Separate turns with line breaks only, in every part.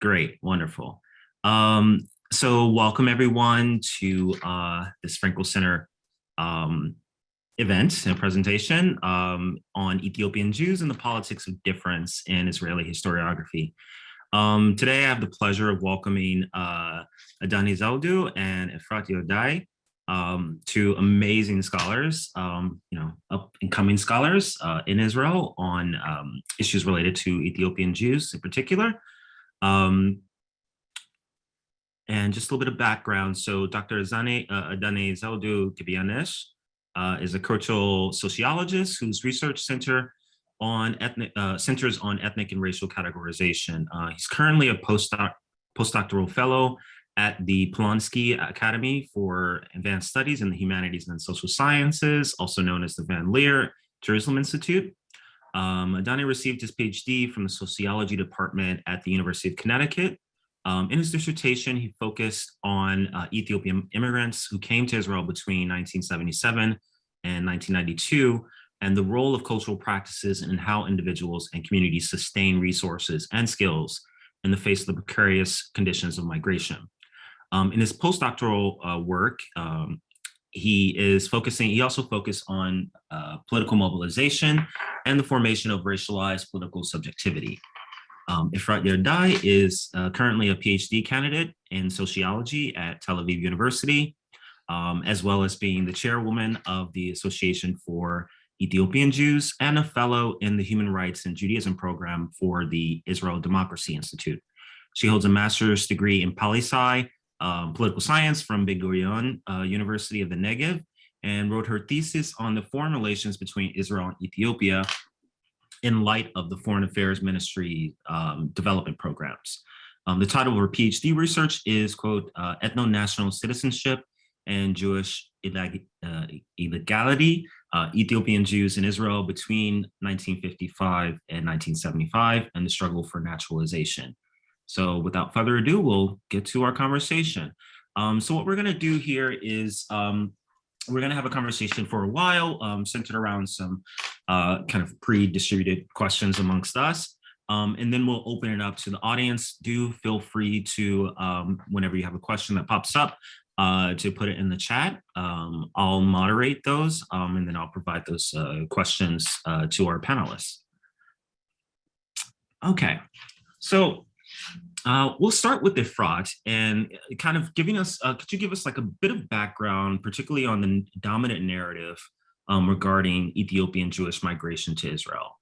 Great, wonderful. So welcome everyone to this Frankel Center um, event and presentation on Ethiopian Jews and the politics of difference in Israeli historiography. Today I have the pleasure of welcoming Adane Zawdu and Efrat Yerday, two amazing scholars, up and coming scholars in Israel on issues related to Ethiopian Jews in particular. Um, and just a little bit of background. So Dr. Adane Zawdu Gebyanesh is a cultural sociologist whose research centers on ethnic and racial categorization. He's currently a postdoctoral fellow at the Polonsky Academy for Advanced Studies in the Humanities and Social Sciences, also known as the Van Leer Jerusalem Institute. Adane received his PhD from the Sociology Department at the University of Connecticut. In his dissertation, he focused on Ethiopian immigrants who came to Israel between 1977 and 1992, and the role of cultural practices and how individuals and communities sustain resources and skills in the face of the precarious conditions of migration. In his postdoctoral work, he also focused on political mobilization and the formation of racialized political subjectivity. Efrat Yerday is currently a PhD candidate in sociology at Tel Aviv University, as well as being the chairwoman of the Association for Ethiopian Jews and a fellow in the Human Rights and Judaism program for the Israel Democracy Institute. She holds a master's degree in poli-sci, political science from Ben-Gurion University of the Negev, and wrote her thesis on the foreign relations between Israel and Ethiopia in light of the Foreign Affairs Ministry development programs. The title of her PhD research is, quote, Ethno-National Citizenship and Jewish Illegality, Ethiopian Jews in Israel between 1955 and 1975, and the struggle for naturalization. So without further ado, we'll get to our conversation. So what we're gonna do here is we're going to have a conversation for a while, centered around some kind of pre-distributed questions amongst us. And then we'll open it up to the audience. Do feel free to, whenever you have a question that pops up, to put it in the chat. I'll moderate those, and then I'll provide those questions to our panelists. Okay, so we'll start with Efrat and kind of giving us, could you give us like a bit of background, particularly on the dominant narrative regarding Ethiopian Jewish migration to Israel,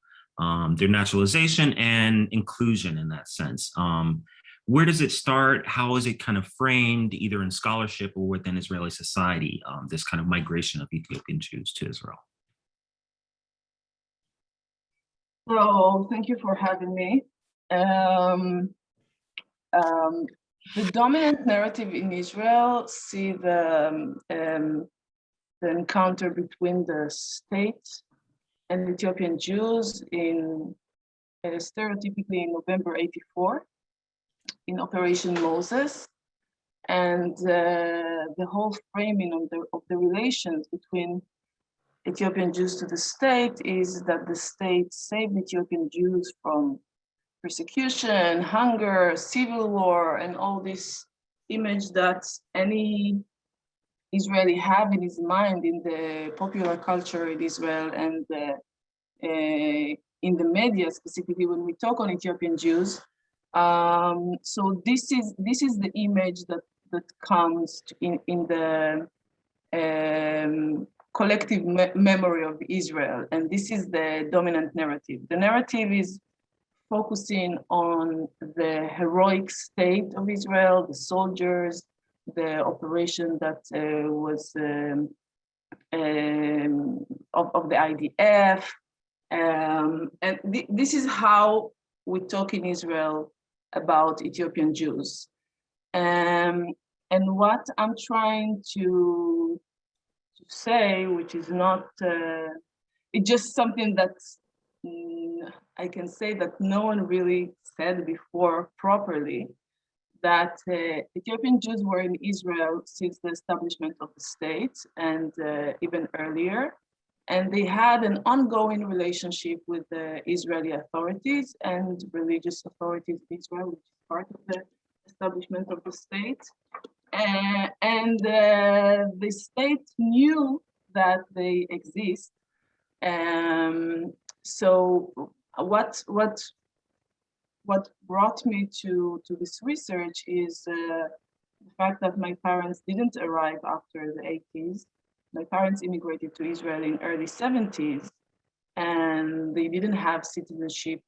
their naturalization and inclusion in that sense? Where does it start? How is it kind of framed either in scholarship or within Israeli society, this kind of migration of Ethiopian Jews to Israel?
So thank you for having me. The dominant narrative in Israel see the encounter between the state and Ethiopian Jews in stereotypically in November '84 in Operation Moses, and the whole framing of the relations between Ethiopian Jews to the state is that the state saved Ethiopian Jews from persecution, hunger, civil war, and all this image that any Israeli have in his mind in the popular culture in Israel and in the media, specifically when we talk on Ethiopian Jews. So this is the image that comes in the collective memory of Israel, and this is the dominant narrative. The narrative is focusing on the heroic state of Israel, the soldiers, the operation that was of the IDF. And this is how we talk in Israel about Ethiopian Jews. And what I'm trying to say, which is not, it's just something that's, I can say that no one really said before properly, that Ethiopian Jews were in Israel since the establishment of the state and even earlier. And they had an ongoing relationship with the Israeli authorities and religious authorities in Israel, which is part of the establishment of the state. And the state knew that they exist. So what brought me to this research is the fact that my parents didn't arrive after the 80s. My parents immigrated to Israel in early 70s, and they didn't have citizenship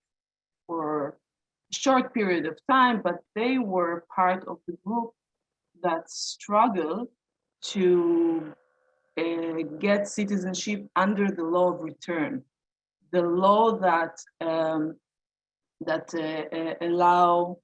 for a short period of time, but they were part of the group that struggled to get citizenship under the law of return, the law that allow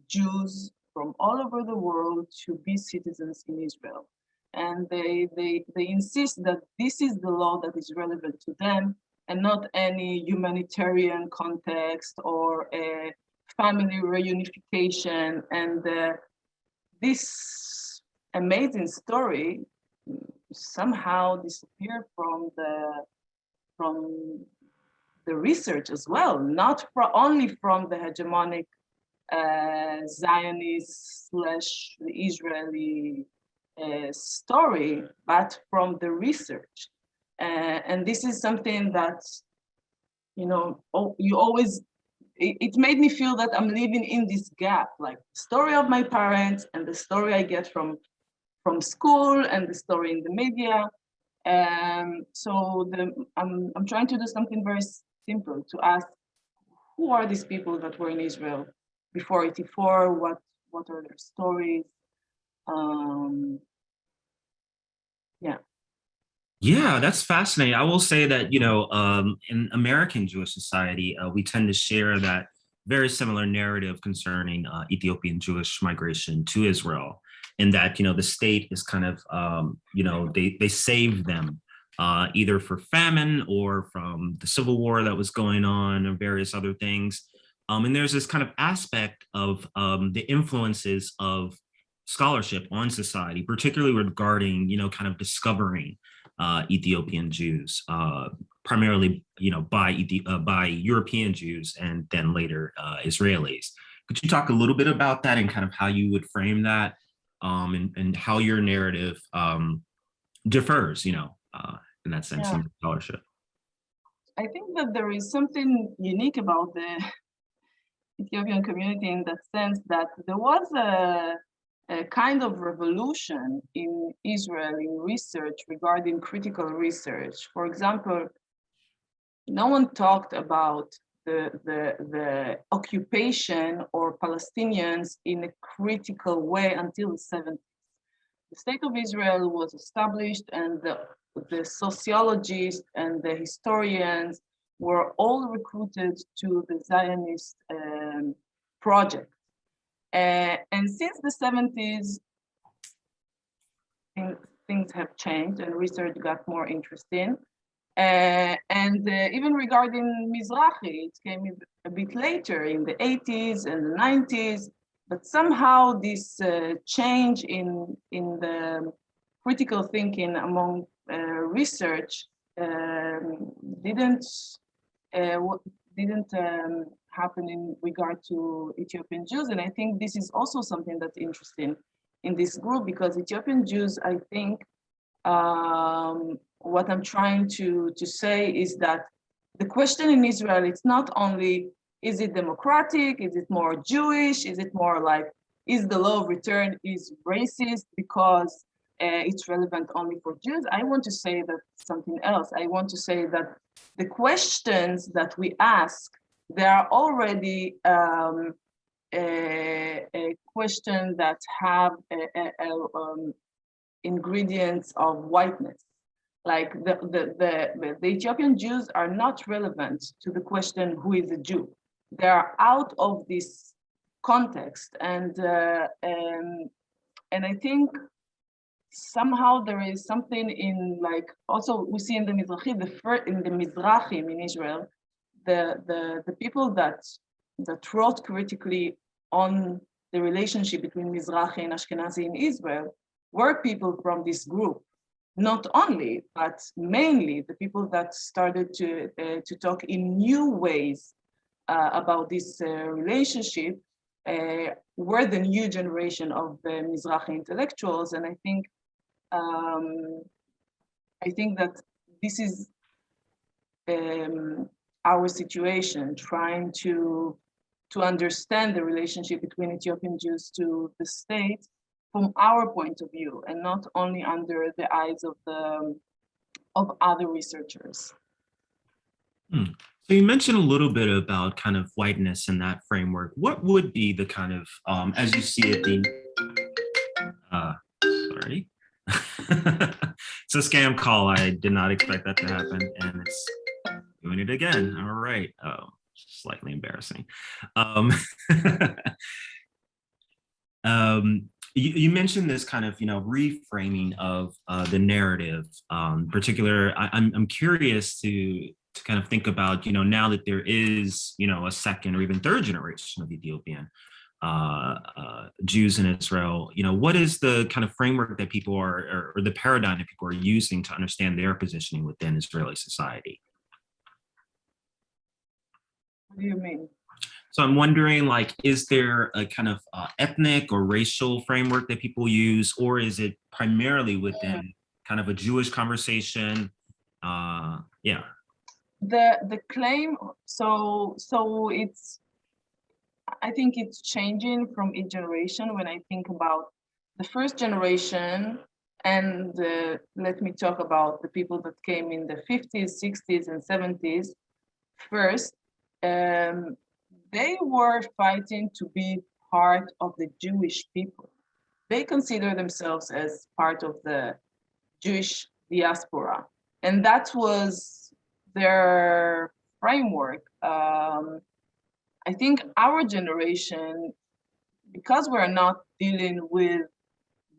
Jews from all over the world to be citizens in Israel. And they insist that this is the law that is relevant to them and not any humanitarian context or a family reunification. And this amazing story somehow disappeared from the research as well, not only from the hegemonic Zionist / the Israeli story, but from the research. And this is something that, you always, it made me feel that I'm living in this gap, like the story of my parents and the story I get from school and the story in the media. So I'm trying to do something very simple, to ask, who are these people that were in Israel before 84? What are their stories?
Yeah, that's fascinating. I will say that, in American Jewish society, we tend to share that very similar narrative concerning Ethiopian Jewish migration to Israel, in that, the state is kind of, they saved them either for famine or from the civil war that was going on or various other things. And there's this kind of aspect of the influences of scholarship on society, particularly regarding, kind of discovering Ethiopian Jews, primarily, by European Jews and then later Israelis. Could you talk a little bit about that and kind of how you would frame that, and how your narrative differs, in that sense, in scholarship?
I think that there is something unique about the Ethiopian community in that sense, that there was a kind of revolution in Israel in research regarding critical research. For example, no one talked about the occupation or Palestinians in a critical way until the 70s. The state of Israel was established, and the sociologists and the historians were all recruited to the Zionist project. And since the 70s, things have changed and research got more interesting. And even regarding Mizrahi, it came a bit later in the 80s and the 90s, but somehow this change in the critical thinking among research didn't happen in regard to Ethiopian Jews. And I think this is also something that's interesting in this group, because Ethiopian Jews, I think, what I'm trying to say is that the question in Israel, it's not only, is it democratic? Is it more Jewish? Is it more like, is the law of return is racist because it's relevant only for Jews? I want to say that something else. I want to say that the questions that we ask, they are already a question that have ingredients of whiteness. Like the Ethiopian Jews are not relevant to the question, who is a Jew? They are out of this context, and I think somehow there is something in, like, also we see in the Mizrahim in Israel, the people that wrote critically on the relationship between Mizrahi and Ashkenazi in Israel were people from this group. Not only, but mainly the people that started to talk in new ways about this relationship were the new generation of the Mizrahi intellectuals, and I think that this is our situation, trying to understand the relationship between Ethiopian Jews to the state from our point of view, and not only under the eyes of other researchers.
So you mentioned a little bit about kind of whiteness in that framework. What would be the kind of, as you see it, sorry. It's a scam call. I did not expect that to happen, and it's doing it again. All right. Oh, slightly embarrassing. You mentioned this kind of, reframing of the narrative. Particular, I'm curious to kind of think about, now that there is, a second or even third generation of Ethiopian Jews in Israel, what is the kind of framework that people are, or the paradigm that people are using to understand their positioning within Israeli society?
What do you mean?
So I'm wondering, like, is there a kind of ethnic or racial framework that people use, or is it primarily within kind of a Jewish conversation? Yeah.
The claim, so it's, I think it's changing from each generation. When I think about the first generation, and let me talk about the people that came in the 50s, 60s, and 70s first. They were fighting to be part of the Jewish people. They consider themselves as part of the Jewish diaspora, and that was their framework. I think our generation, because we're not dealing with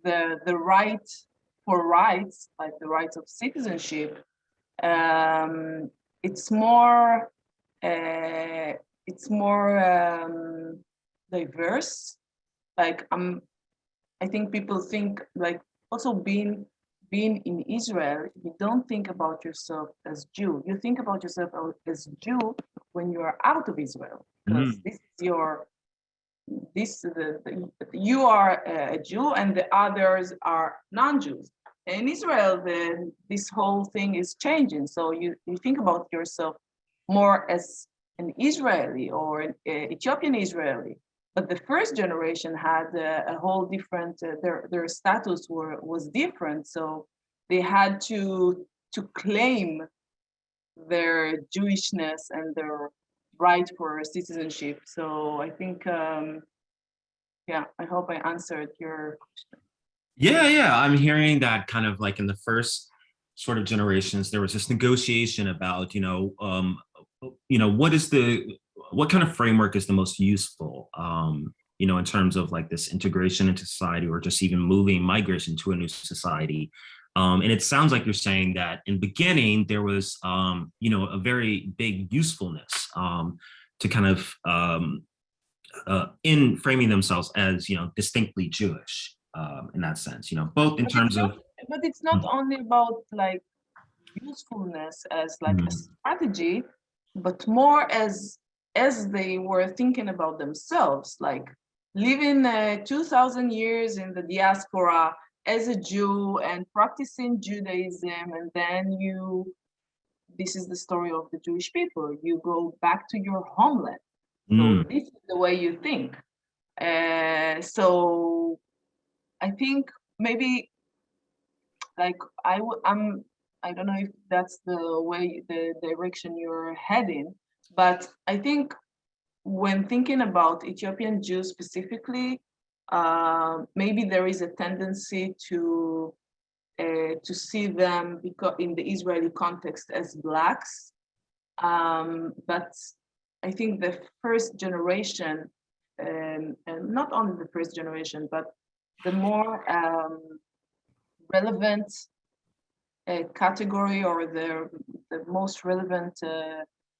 the right for rights, like the rights of citizenship, it's more diverse. Like I think people think, like, also being in Israel, you don't think about yourself as Jew. You think about yourself as Jew when you are out of Israel, because you are a Jew and the others are non-Jews. In Israel, this whole thing is changing. So you think about yourself more as an Israeli or an Ethiopian Israeli. But the first generation had a whole different, their status was different. So they had to claim their Jewishness and their right for citizenship. So I think, yeah, I hope I answered your question.
Yeah, I'm hearing that kind of like in the first sort of generations, there was this negotiation about, what kind of framework is the most useful, in terms of like this integration into society, or just even migration to a new society. And it sounds like you're saying that in the beginning, there was, a very big usefulness to kind of in framing themselves as, distinctly Jewish in that sense, both in terms of.
But it's not only about like usefulness as like a strategy, but more as they were thinking about themselves, like living 2,000 years in the diaspora as a Jew and practicing Judaism, and then this is the story of the Jewish people. You go back to your homeland. So this is the way you think. So I think maybe, like, I don't know if that's the direction you're heading, but I think when thinking about Ethiopian Jews specifically, maybe there is a tendency to see them in the Israeli context as Blacks. But I think the first generation, and not only the first generation, but the more relevant category, or the most relevant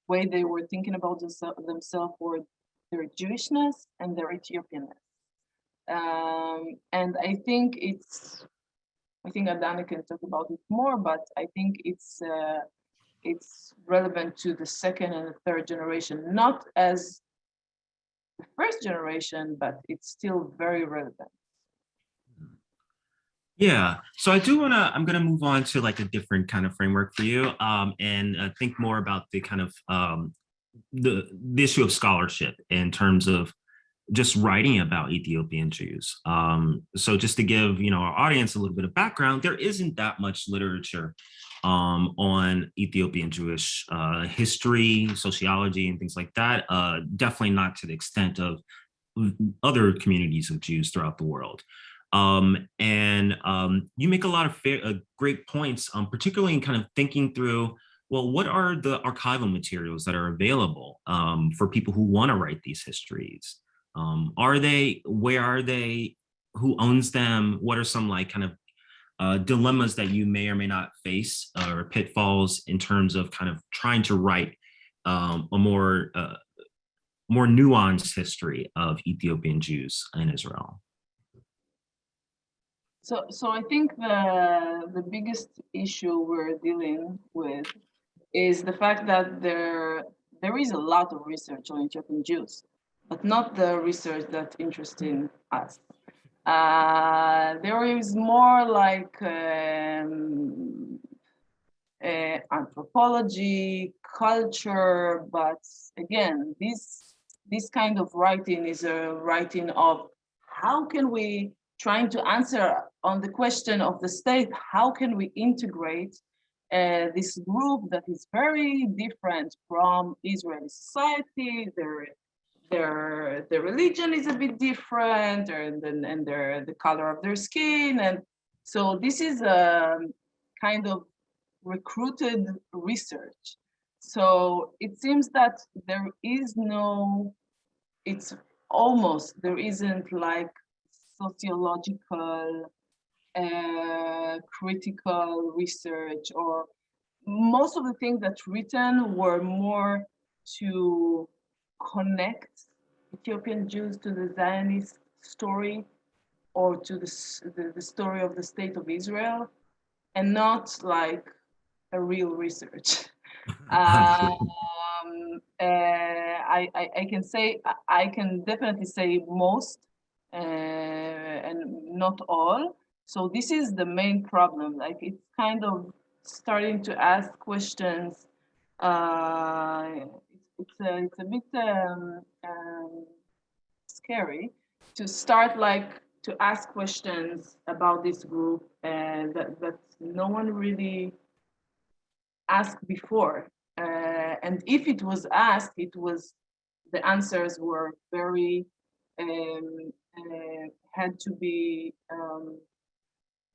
way they were thinking about themselves were their Jewishness and their Ethiopianness. And I think Adane can talk about it more, but I think it's relevant to the second and the third generation, not as the first generation, but it's still very relevant.
Yeah, so I'm gonna move on to like a different kind of framework for you, and think more about the kind of the issue of scholarship in terms of just writing about Ethiopian Jews. So just to give our audience a little bit of background, there isn't that much literature on Ethiopian Jewish history, sociology, and things like that. Definitely not to the extent of other communities of Jews throughout the world. You make a lot of great points, particularly in kind of thinking through, well, what are the archival materials that are available for people who want to write these histories? Where are they, who owns them? What are some like kind of dilemmas that you may or may not face or pitfalls in terms of kind of trying to write a more nuanced history of Ethiopian Jews in Israel?
So I think the biggest issue we're dealing with is the fact that there is a lot of research on Ethiopian Jews, but not the research that's interesting us. There is more like anthropology, culture, but again, this kind of writing is a writing of how can we, trying to answer on the question of the state, how can we integrate this group that is very different from Israeli society? Their religion is a bit different, and the color of their skin, and so this is a kind of recruited research. So it seems that there is no, it's almost, there isn't like sociological, critical research, or most of the things that's written were more to connect Ethiopian Jews to the Zionist story or to the story of the state of Israel, and not like a real research. I can say, I can definitely say most, and not all. So this is the main problem. Like it's kind of starting to ask questions. It's a bit scary to start like to ask questions about this group, and that no one really asked before. And if it was asked, the answers were very had to be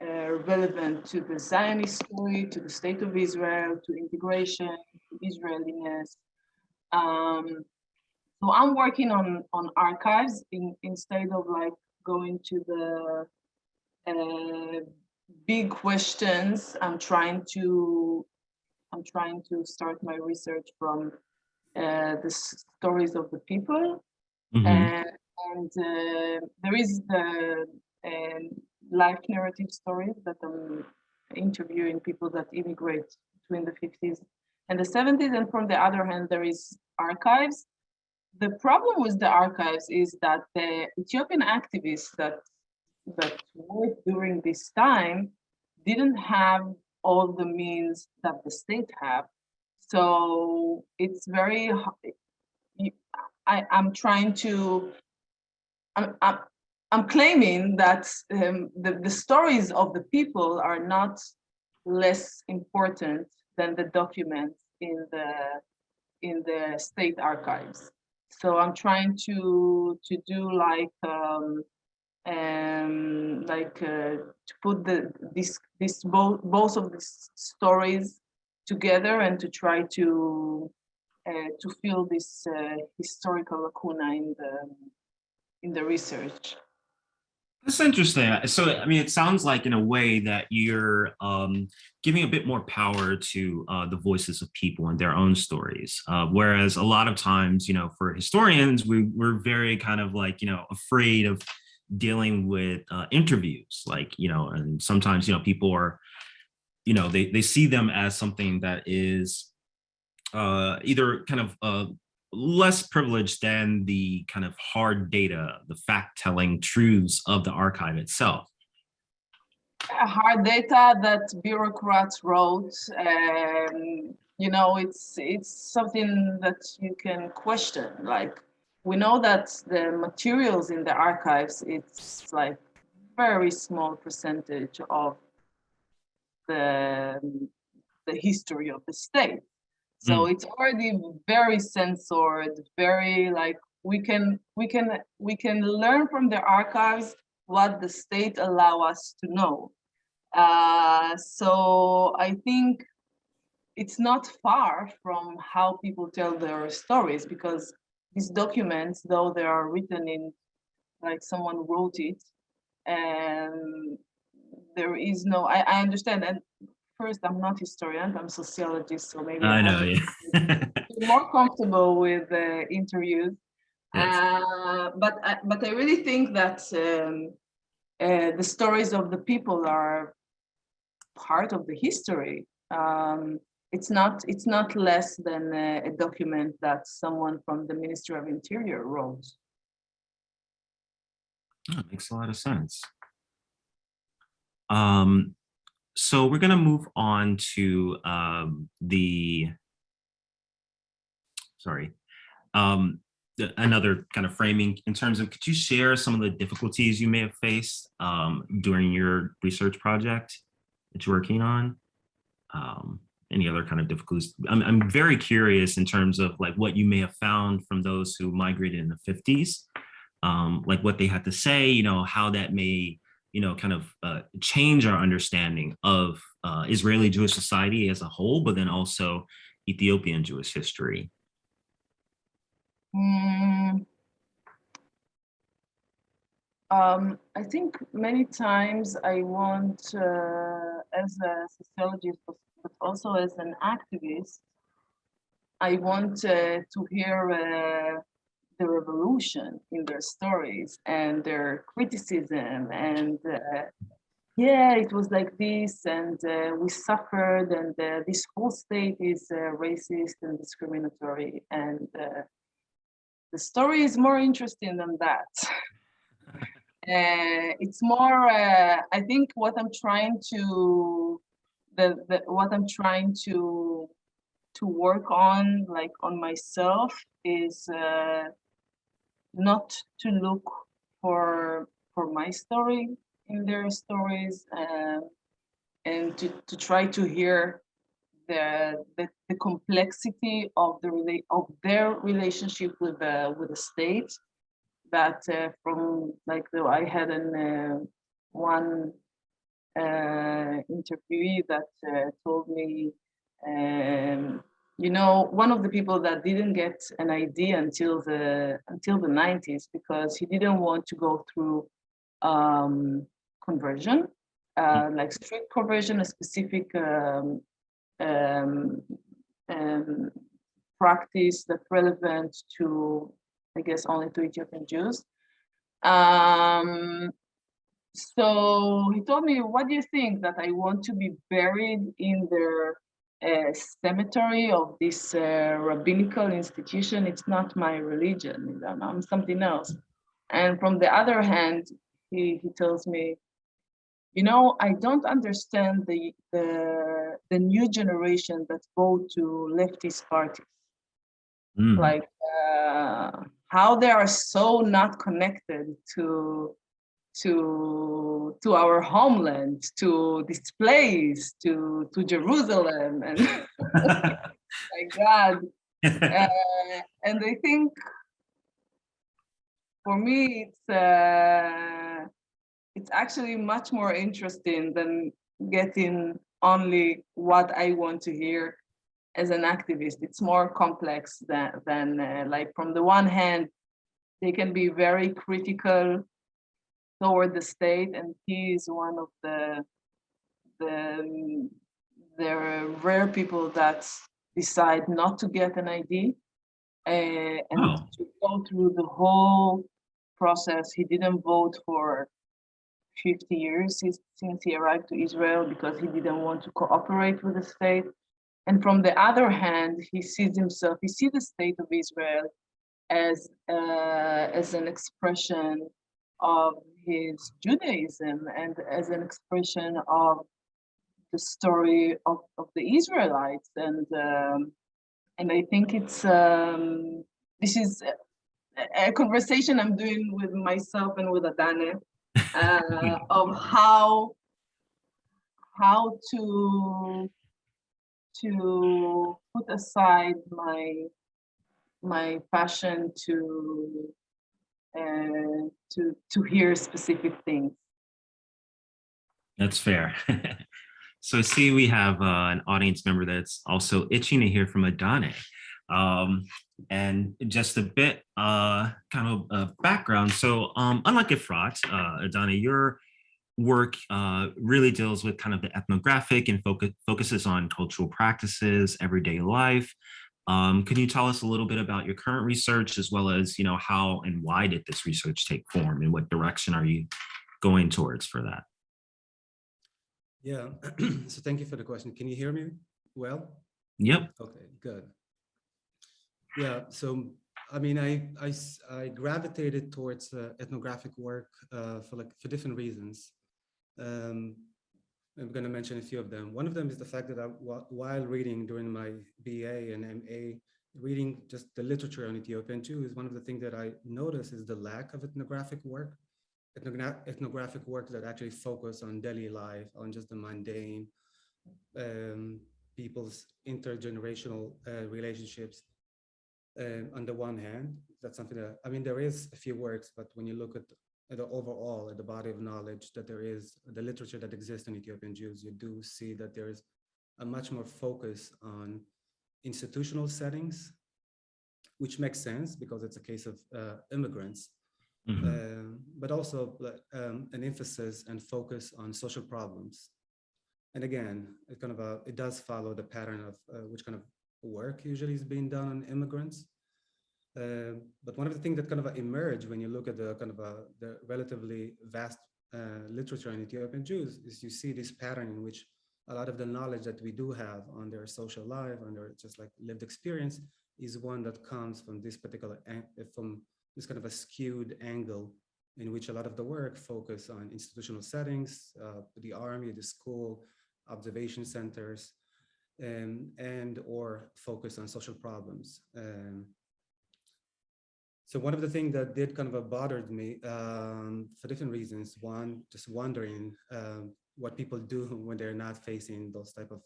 relevant to the Zionist story, to the state of Israel, to integration, to Israeliness. So I'm working on archives instead of like going to the big questions. I'm trying to start my research from the stories of the people.
Mm-hmm.
And there is the life narrative stories that I'm interviewing people that immigrate between the 50s and the 70s. And from the other hand, there is archives. The problem with the archives is that the Ethiopian activists that worked during this time didn't have all the means that the state have. So it's very, I'm trying to, I'm claiming that the stories of the people are not less important than the documents in the state archives. So I'm trying to do like to put both of these stories together and to try to fill this historical lacuna in the research.
That's interesting. So, I mean, it sounds like in a way that you're giving a bit more power to the voices of people and their own stories. Whereas a lot of times, for historians, we're very kind of like, afraid of dealing with interviews, like, and sometimes, people are, they see them as something that is either kind of less privileged than the kind of hard data, the fact-telling truths of the archive itself.
Hard data that bureaucrats wrote, you know, it's something that you can question. Like, we know that the materials in the archives, it's like very small percentage of the history of the state. So it's already very censored, very like we can learn from the archives what the state allow us to know. So I think it's not far from how people tell their stories, because these documents, though they are written in like someone wrote it, and there is no, I understand. And first, I'm not historian, I'm sociologist, so maybe I
know,
have
yeah.
to be more comfortable with interviews.
Yes.
But I really think that the stories of the people are part of the history. It's not less than a document that someone from the Ministry of Interior wrote.
Oh, it makes a lot of sense. So we're going to move on to another kind of framing in terms of, could you share some of the difficulties you may have faced during your research project that you're working on? Any other kind of difficulties? I'm very curious in terms of like what you may have found from those who migrated in the 50s, like what they had to say, you know, how that may, you know, kind of change our understanding of Israeli Jewish society as a whole, but then also Ethiopian Jewish history.
I think many times I want, as a sociologist, but also as an activist, I want to hear the revolution in their stories and their criticism, and yeah, it was like this, and we suffered, and this whole state is racist and discriminatory, and the story is more interesting than that. It's more, I think what I'm trying to, what I'm trying to work on, like on myself, is not to look for my story in their stories, and to try to hear the complexity of their relationship with the state. That from like though I had one interviewee that told me, you know, one of the people that didn't get an ID until the 90s because he didn't want to go through conversion, like strict conversion, a specific practice that's relevant to, I guess, only to Ethiopian Jews. So he told me, what do you think, that I want to be buried in their cemetery of this rabbinical institution? It's not my religion, I'm something else. And from the other hand, he tells me, you know, I don't understand the new generation that go to leftist parties. Like how they are so not connected to our homeland, to this place, to Jerusalem, and my God. And I think for me, it's actually much more interesting than getting only what I want to hear as an activist. It's more complex than like, from the one hand, they can be very critical toward the state, and he is one of the rare people that decide not to get an ID and to go through the whole process. He didn't vote for 50 years since he arrived to Israel because he didn't want to cooperate with the state. And from the other hand, he sees the state of Israel as an expression of his Judaism and as an expression of the story of the Israelites. And I think this is a conversation I'm doing with myself and with Adane of how to put aside my passion to hear specific things.
That's fair. So I see we have an audience member that's also itching to hear from Adane. And just a bit kind of background. So unlike Efrat, Adane, your work really deals with kind of the ethnographic and focuses on cultural practices, everyday life. Can you tell us a little bit about your current research, as well as, how and why did this research take form, and what direction are you going towards for that?
Yeah, so thank you for the question. Can you hear me well?
Yep.
Okay, good. Yeah, so I mean, I gravitated towards ethnographic work for different reasons. I'm going to mention a few of them. One of them is the fact that while reading during my BA and MA, reading just the literature on Ethiopian Jews, one of the things that I noticed is the lack of ethnographic work that actually focus on daily life, on just the mundane, people's intergenerational relationships. On the one hand, that's something that, I mean, there is a few works, but when you look at the overall, at the body of knowledge that there is, the literature that exists in Ethiopian Jews, you do see that there is a much more focus on institutional settings, which makes sense because it's a case of immigrants. Mm-hmm. But also an emphasis and focus on social problems. And again, it does follow the pattern of which kind of work usually is being done on immigrants. But one of the things that kind of emerge when you look at the the relatively vast literature on Ethiopian Jews is you see this pattern in which a lot of the knowledge that we do have on their social life, on their just like lived experience, is one that comes from this particular, from this kind of a skewed angle in which a lot of the work focus on institutional settings, the army, the school, observation centers, and or focus on social problems. So one of the things that did kind of bothered me for different reasons, one, just wondering what people do when they're not facing those type of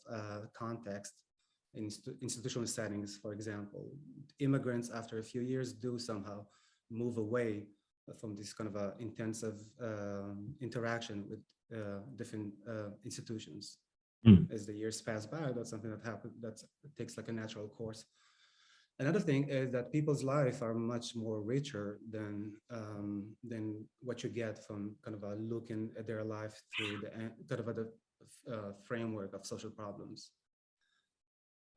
context in institutional settings, for example. Immigrants, after a few years, do somehow move away from this kind of intensive interaction with different institutions. As the years pass by, that's something that happens, that takes like a natural course. Another thing is that people's lives are much more richer than what you get from kind of looking at their life through the kind of the framework of social problems.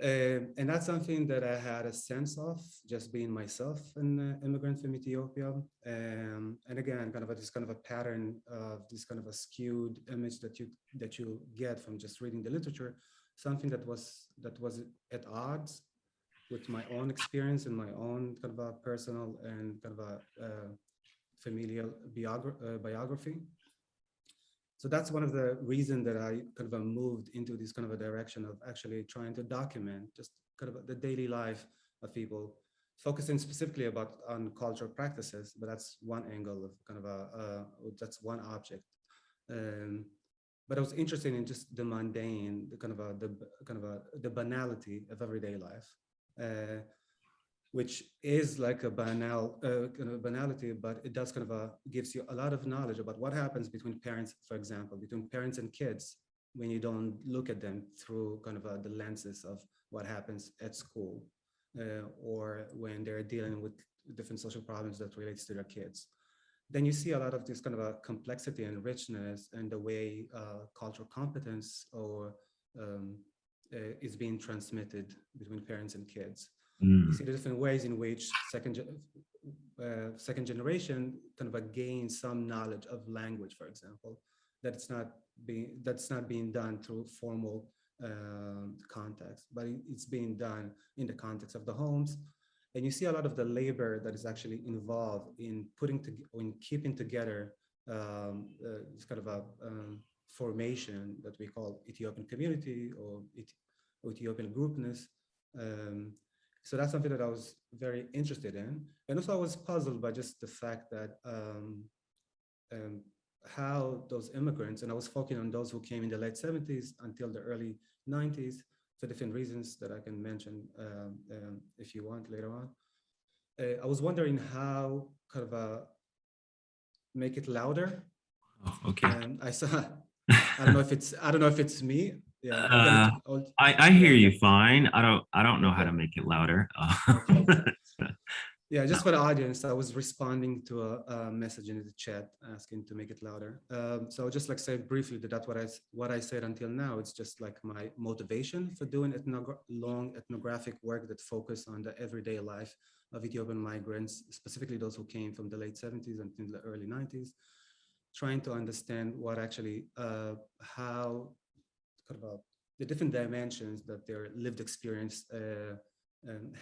And that's something that I had a sense of just being myself an immigrant from Ethiopia. And again, kind of this kind of a pattern of this kind of a skewed image that you get from just reading the literature, something that was at odds with my own experience and my own kind of a personal and kind of a familial biography. So that's one of the reasons that I kind of moved into this kind of a direction of actually trying to document just kind of the daily life of people, focusing specifically on cultural practices, but that's one angle of kind of that's one object. But I was interested in just the mundane, the banality of everyday life, which is like a banal kind of banality, but it does kind of gives you a lot of knowledge about what happens between parents, for example, between parents and kids, when you don't look at them through kind of the lenses of what happens at school, or when they're dealing with different social problems that relates to their kids. Then you see a lot of this kind of a complexity and richness and the way cultural competence or is being transmitted between parents and kids. You see the different ways in which second generation kind of gains some knowledge of language, for example, that's not being done through formal context, but it's being done in the context of the homes. And you see a lot of the labor that is actually involved in in keeping together this kind of a formation that we call Ethiopian community or Ethiopian groupness. So that's something that I was very interested in. And also I was puzzled by just the fact that how those immigrants, and I was focusing on those who came in the late 70s until the early 90s, for different reasons that I can mention if you want later on. I was wondering how kind of make it louder.
Oh, okay.
And I saw, I don't know if it's me. Yeah.
I hear you fine. I don't know how
Okay.
to make it louder.
Okay. Yeah, just for the audience, I was responding to a message in the chat asking to make it louder. So I'll just like say briefly that what I said until now, it's just like my motivation for doing long ethnographic work that focus on the everyday life of Ethiopian migrants, specifically those who came from the late 70s until the early 90s, trying to understand what actually, how kind of the different dimensions that their lived experience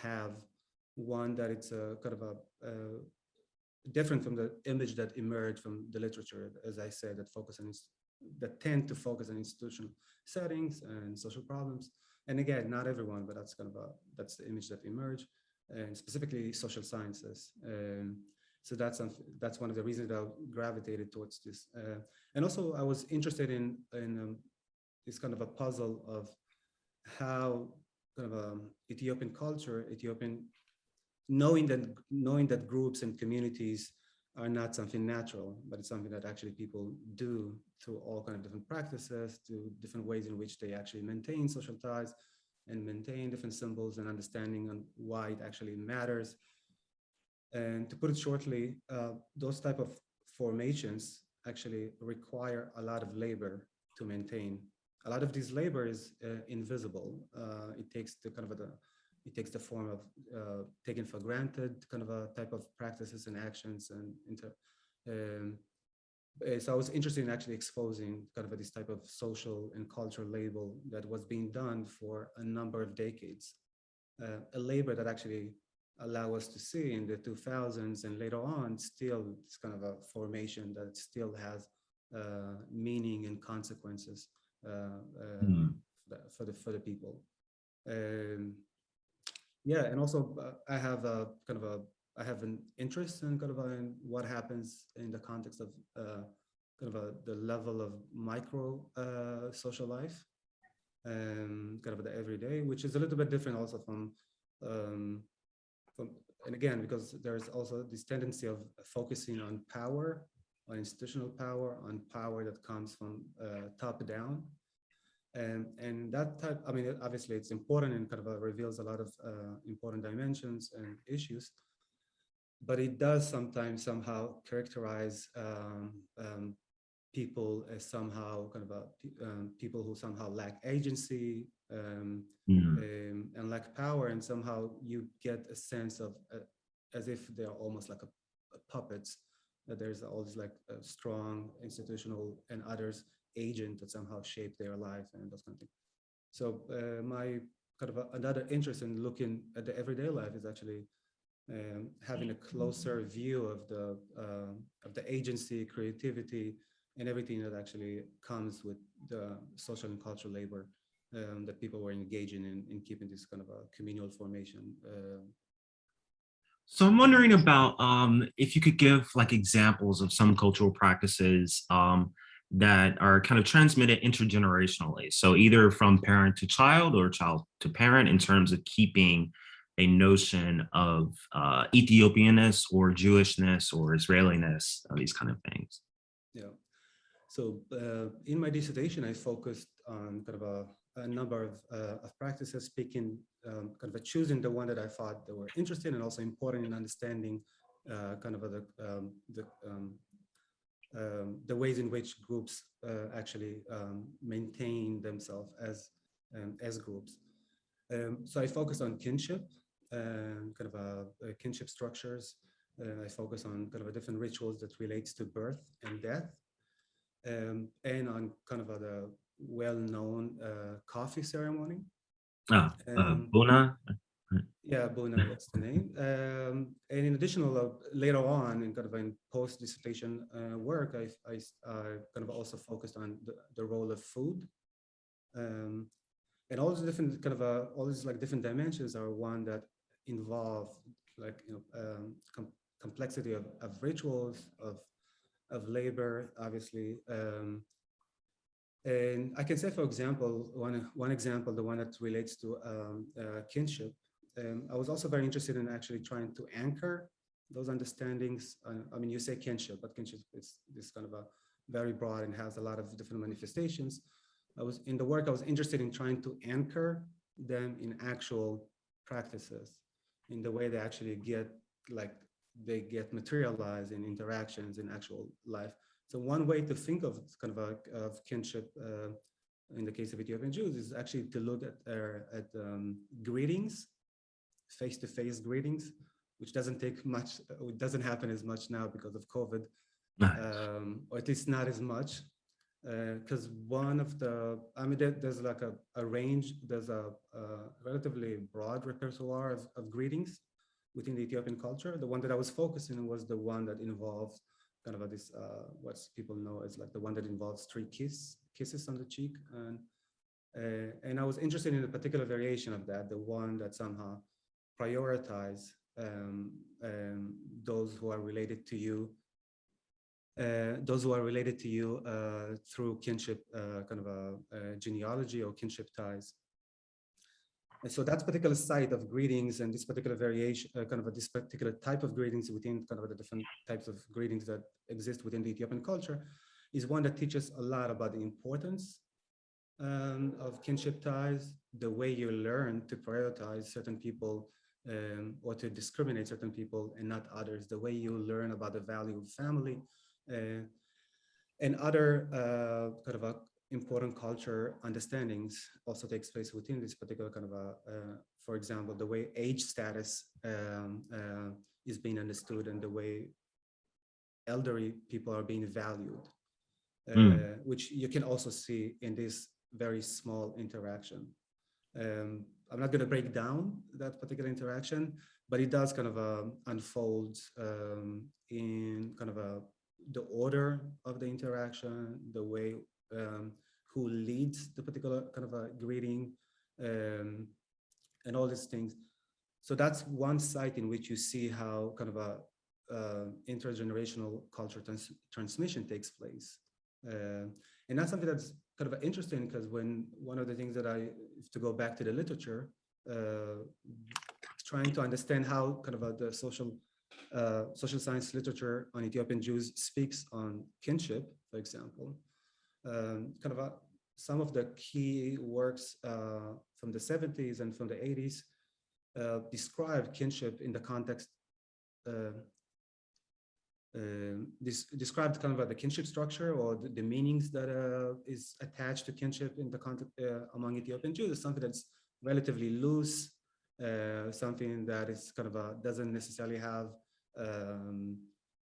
have. One, that it's a kind of a different from the image that emerged from the literature, as I said, that tend to focus on institutional settings and social problems. And again, not everyone, but that's the image that emerged, and specifically social sciences. So that's one of the reasons that I gravitated towards this. And also, I was interested in this kind of a puzzle of how kind of Ethiopian culture, knowing that groups and communities are not something natural, but it's something that actually people do through all kinds of different practices, to different ways in which they actually maintain social ties and maintain different symbols and understanding on why it actually matters. And to put it shortly, those type of formations actually require a lot of labor to maintain. A lot of this labor is invisible. It takes the form of taken for granted kind of a type of practices and actions. So I was interested in actually exposing kind of this type of social and cultural label that was being done for a number of decades. A labor that actually allow us to see in the 2000s and later on, still it's kind of a formation that still has meaning and consequences for the people. Yeah, and also I have I have an interest in kind of in what happens in the context of the level of micro social life and kind of the everyday, which is a little bit different also from and again, because there's also this tendency of focusing on power, on institutional power, on power that comes from top down. And that type, I mean, obviously it's important and kind of reveals a lot of important dimensions and issues, but it does sometimes somehow characterize people as somehow kind of people who somehow lack agency and lack power, and somehow you get a sense of as if they're almost like a puppets, that there's always like a strong institutional and others agent that somehow shape their life and those kind of things. So my kind of another interest in looking at the everyday life is actually having a closer view of the agency, creativity, and everything that actually comes with the social and cultural labor that people were engaging in keeping this kind of a communal formation.
So I'm wondering about if you could give like examples of some cultural practices that are kind of transmitted intergenerationally. So either from parent to child or child to parent, in terms of keeping a notion of Ethiopianness or Jewishness or Israeliness, these kind of things.
Yeah. So in my dissertation, I focused on kind of a number of practices, speaking kind of choosing the one that I thought that were interesting and also important in understanding kind of the ways in which groups actually maintain themselves as groups. So I focused on kinship and kind of kinship structures. I focus on kind of different rituals that relates to birth and death, and on kind of well-known coffee ceremony.
Ah,
Um,
Bona.
yeah, Bona, that's the name. And in addition, later on, in kind of in post-dissertation work, I kind of also focused on the role of food. And all these different kind of all these like different dimensions are one that involve like complexity of rituals, of labor, obviously. And I can say, for example, one example, the one that relates to kinship. I was also very interested in actually trying to anchor those understandings. I mean, you say kinship, but kinship is this kind of a very broad and has a lot of different manifestations. I was interested in trying to anchor them in actual practices, in the way they actually get materialized in interactions in actual life. So one way to think of kind of kinship in the case of Ethiopian Jews is actually to look at greetings, face-to-face greetings, which doesn't take much, it doesn't happen as much now because of COVID, or at least not as much. Because one of the, I mean, there's like a range, there's a relatively broad repertoire of greetings within the Ethiopian culture. The one that I was focusing on was the one that involved kind of this, what people know as like the one that involves 3 kisses on the cheek. And I was interested in a particular variation of that, the one that somehow prioritize those who are related to you, through kinship, kind of a genealogy or kinship ties. And so that particular site of greetings and this particular variation, this particular type of greetings within kind of the different types of greetings that exist within the Ethiopian culture, is one that teaches a lot about the importance of kinship ties, the way you learn to prioritize certain people or to discriminate certain people and not others, the way you learn about the value of family, and other kind of important culture understandings also takes place within this particular kind of for example, the way age status is being understood and the way elderly people are being valued, which you can also see in this very small interaction. I'm not going to break down that particular interaction, but it does kind of unfold in kind of the order of the interaction, the way who leads the particular kind of a greeting, and all these things. So that's one site in which you see how kind of a intergenerational culture transmission takes place. And that's something that's kind of interesting, because when one of the things that to go back to the literature, trying to understand how kind of the social science literature on Ethiopian Jews speaks on kinship, for example, kind of some of the key works from the 70s and from the 80s describe kinship in the context, described kind of the kinship structure or the meanings that is attached to kinship in the context among Ethiopian Jews is something that's relatively loose, something that is kind of doesn't necessarily have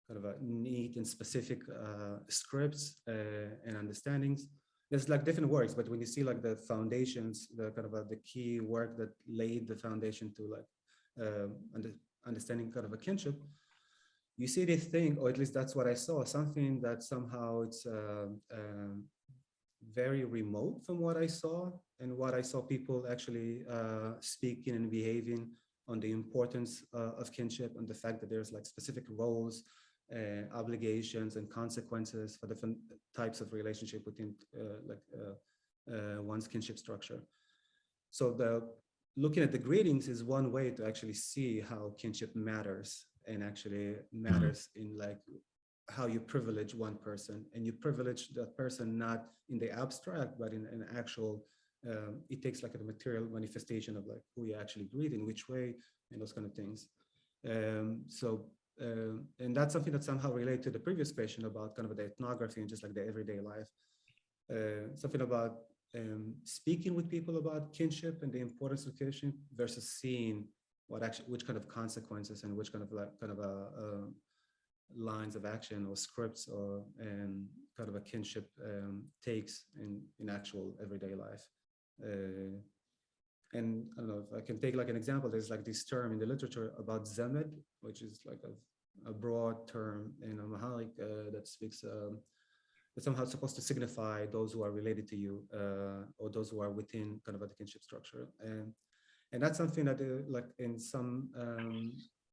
kind of a neat and specific scripts and understandings. There's like different works, but when you see like the foundations, the kind of the key work that laid the foundation to like understanding kind of a kinship, you see this thing, or at least that's what I saw, something that somehow it's very remote from what I saw and what I saw people actually speaking and behaving on the importance of kinship and the fact that there's like specific roles, obligations and consequences for different types of relationship within one's kinship structure. So looking at the greetings is one way to actually see how kinship matters, and actually matters in like how you privilege one person, and you privilege that person not in the abstract, but in an actual, it takes like a material manifestation of like who you actually greet, in which way, and those kind of things. And that's something that somehow relates to the previous question about kind of the ethnography and just like the everyday life. Something about speaking with people about kinship and the importance of kinship versus seeing which kind of consequences and which kind of lines of action or scripts or kind of a kinship takes in actual everyday life. And I don't know if I can take like an example. There's like this term in the literature about zemed, which is like a broad term in Amharic that speaks that's somehow supposed to signify those who are related to you or those who are within kind of a kinship structure. And that's something that like in some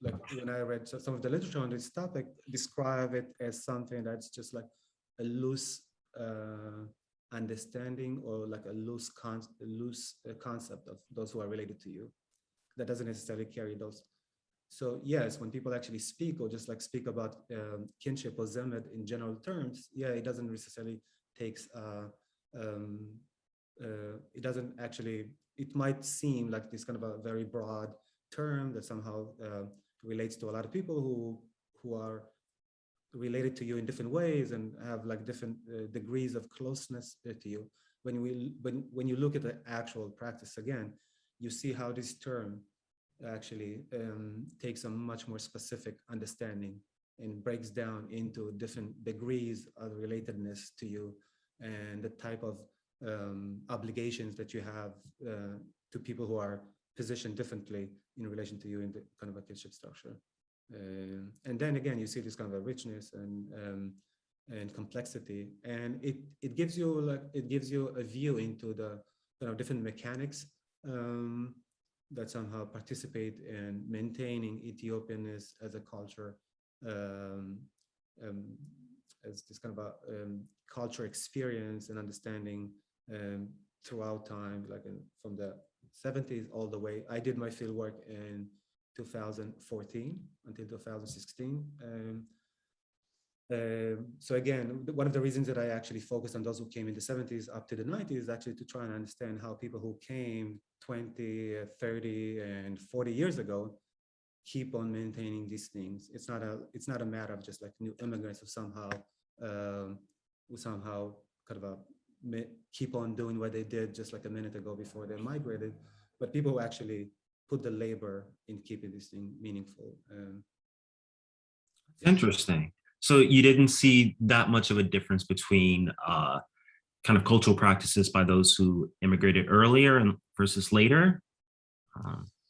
like when I read some of the literature on this topic, describe it as something that's just like a loose understanding or like a loose concept of those who are related to you that doesn't necessarily carry those. So yes, when people actually speak or just like speak about kinship or zemed in general terms, yeah, it doesn't necessarily takes it doesn't actually, it might seem like this kind of a very broad term that somehow relates to a lot of people who are related to you in different ways and have like different degrees of closeness to you. When you look at the actual practice again, you see how this term actually takes a much more specific understanding and breaks down into different degrees of relatedness to you and the type of obligations that you have to people who are positioned differently in relation to you in the kind of a kinship structure. And then again, you see this kind of a richness and complexity, and it gives you a view into the kind of different mechanics that somehow participate in maintaining Ethiopianness as a culture, as this kind of a culture experience and understanding throughout time, like from the 70s all the way. I did my field work in 2014 until 2016. So again, one of the reasons that I actually focused on those who came in the 70s up to the 90s is actually to try and understand how people who came 20, 30, and 40 years ago keep on maintaining these things. It's not a matter of just like new immigrants who somehow kind of keep on doing what they did just like a minute ago before they migrated, but people who actually put the labor in keeping this thing meaningful.
Interesting. So you didn't see that much of a difference between kind of cultural practices by those who immigrated earlier and versus later?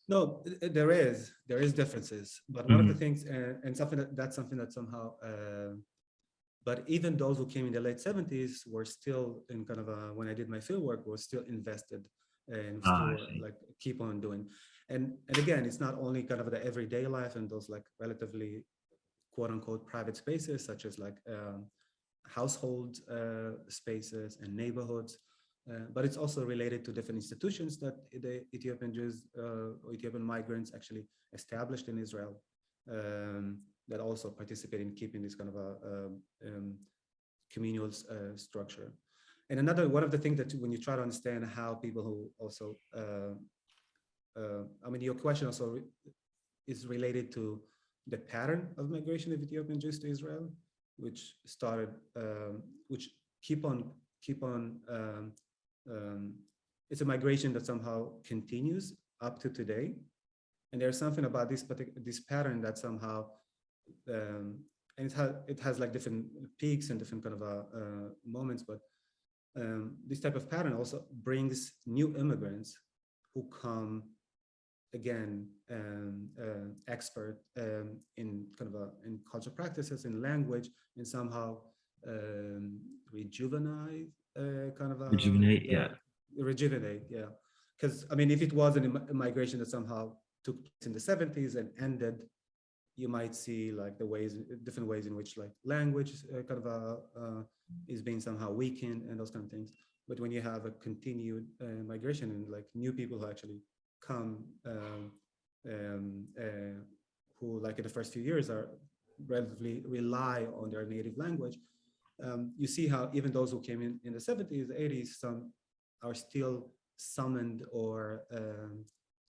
No, there is differences, but one of the things, and that's something that somehow, but even those who came in the late 70s were still in kind of when I did my field work, were still invested and still like keep on doing. And again, it's not only kind of the everyday life and those like relatively quote unquote private spaces, such as like household spaces and neighborhoods, but it's also related to different institutions that the Ethiopian Jews or Ethiopian migrants actually established in Israel that also participate in keeping this kind of a communal structure. And another one of the things that when you try to understand how people who also, I mean, your question also is related to the pattern of migration of Ethiopian Jews to Israel, which started, which keep on. It's a migration that somehow continues up to today, and there's something about this pattern that somehow, and it has like different peaks and different kind of moments, but this type of pattern also brings new immigrants who come again expert in kind of in cultural practices, in language, and somehow rejuvenate, yeah. Because I mean, if it wasn't a migration that somehow took place in the 70s and ended, you might see like different ways in which like language kind of is being somehow weakened and those kind of things. But when you have a continued migration and like new people who actually come, who like in the first few years are relatively rely on their native language, you see how even those who came in the 70s, 80s, some are still summoned or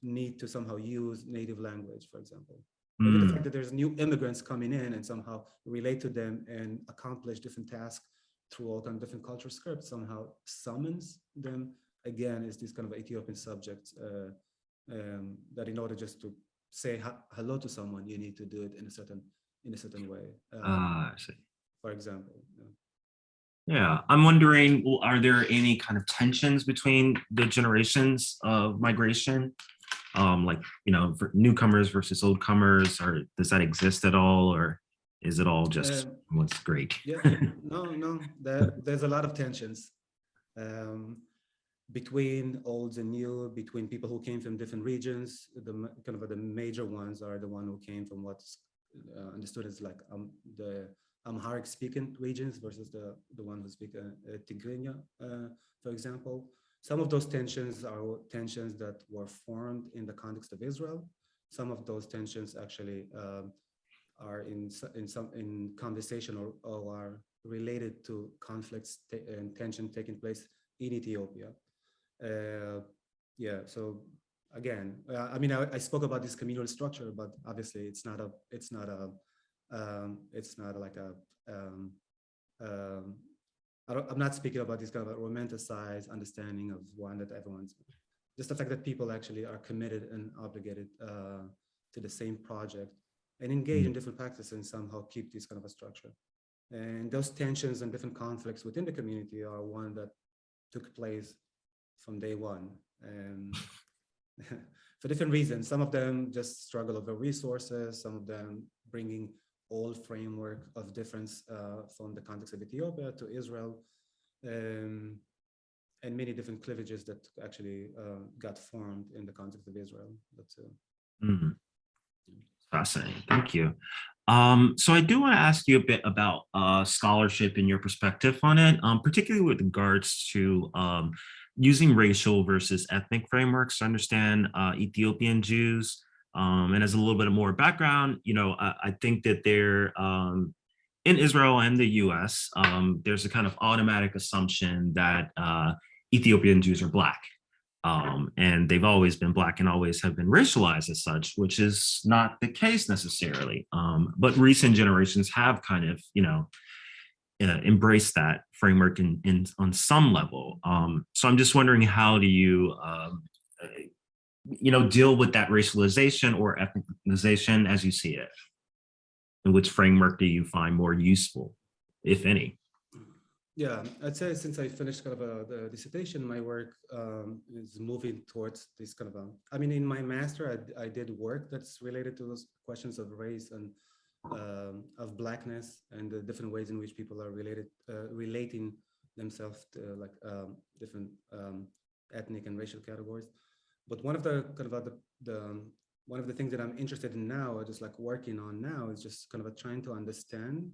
need to somehow use native language, for example. Even the fact that there's new immigrants coming in and somehow relate to them and accomplish different tasks through all kind of different cultural scripts somehow summons them again is this kind of Ethiopian subject that in order just to say hello to someone, you need to do it in a certain way.
I see.
For example.
Yeah, I'm wondering, well, are there any kind of tensions between the generations of migration? Like, for newcomers versus old comers, or does that exist at all, or is it all just
Um,
what's great?
yeah, no, there's a lot of tensions um, between olds and new, between people who came from different regions. Kind of the major ones are the one who came from what's understood as like the Amharic speaking regions versus the one who speak Tigrinya, for example. Some of those tensions are tensions that were formed in the context of Israel. Some of those tensions actually are in conversation or are related to conflicts and tension taking place in Ethiopia. Yeah, so again, I mean, I spoke about this communal structure, but obviously it's not like a um, I'm not speaking about this kind of a romanticized understanding of one that everyone's just the fact that people actually are committed and obligated to the same project and engage in different practices and somehow keep this kind of a structure. And those tensions and different conflicts within the community are one that took place from day one. And for different reasons, some of them just struggle over resources, some of them bringing old framework of difference from the context of Ethiopia to Israel, and many different cleavages that actually got formed in the context of Israel. That's
Fascinating. Thank you. So I do want to ask you a bit about scholarship and your perspective on it, particularly with regards to using racial versus ethnic frameworks to understand Ethiopian Jews. And as a little bit more background, I think that they're in Israel and the US, there's a kind of automatic assumption that Ethiopian Jews are Black. And they've always been Black and always have been racialized as such, which is not the case necessarily. But recent generations have kind of, embraced that framework on some level. So I'm just wondering, how do you, deal with that racialization or ethnicization as you see it? And which framework do you find more useful, if any?
Yeah, I'd say since I finished kind of the dissertation, my work is moving towards this kind of I mean, in my master, I did work that's related to those questions of race and of Blackness and the different ways in which people are relating themselves to like different ethnic and racial categories. But one of the kind of one of the things that I'm interested in now, or just like working on now, is just kind of trying to understand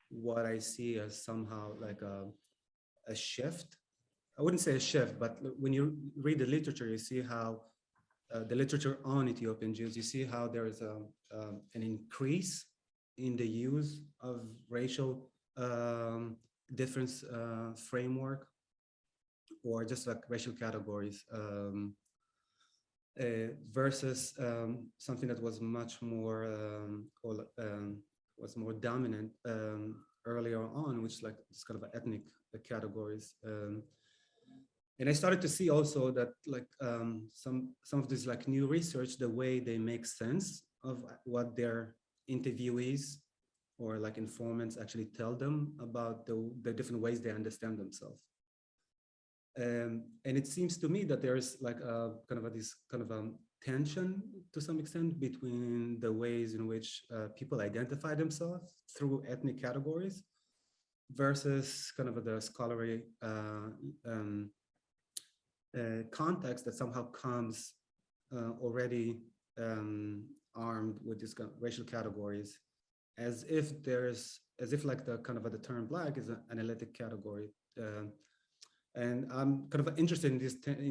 what I see as somehow like a shift. I wouldn't say a shift, but when you read the literature, you see how the literature on Ethiopian Jews, you see how there is an increase in the use of racial difference framework, or just like racial categories, versus something that was much more was more dominant earlier on, which is like this kind of ethnic categories. And I started to see also that like some of this like new research, the way they make sense of what their interviewees or like informants actually tell them about the different ways they understand themselves. And it seems to me that there's like a kind of this kind of tension to some extent between the ways in which people identify themselves through ethnic categories versus kind of the scholarly context that somehow comes already armed with these kind of racial categories, as if like the kind of the term Black is an analytic category. And I'm kind of interested in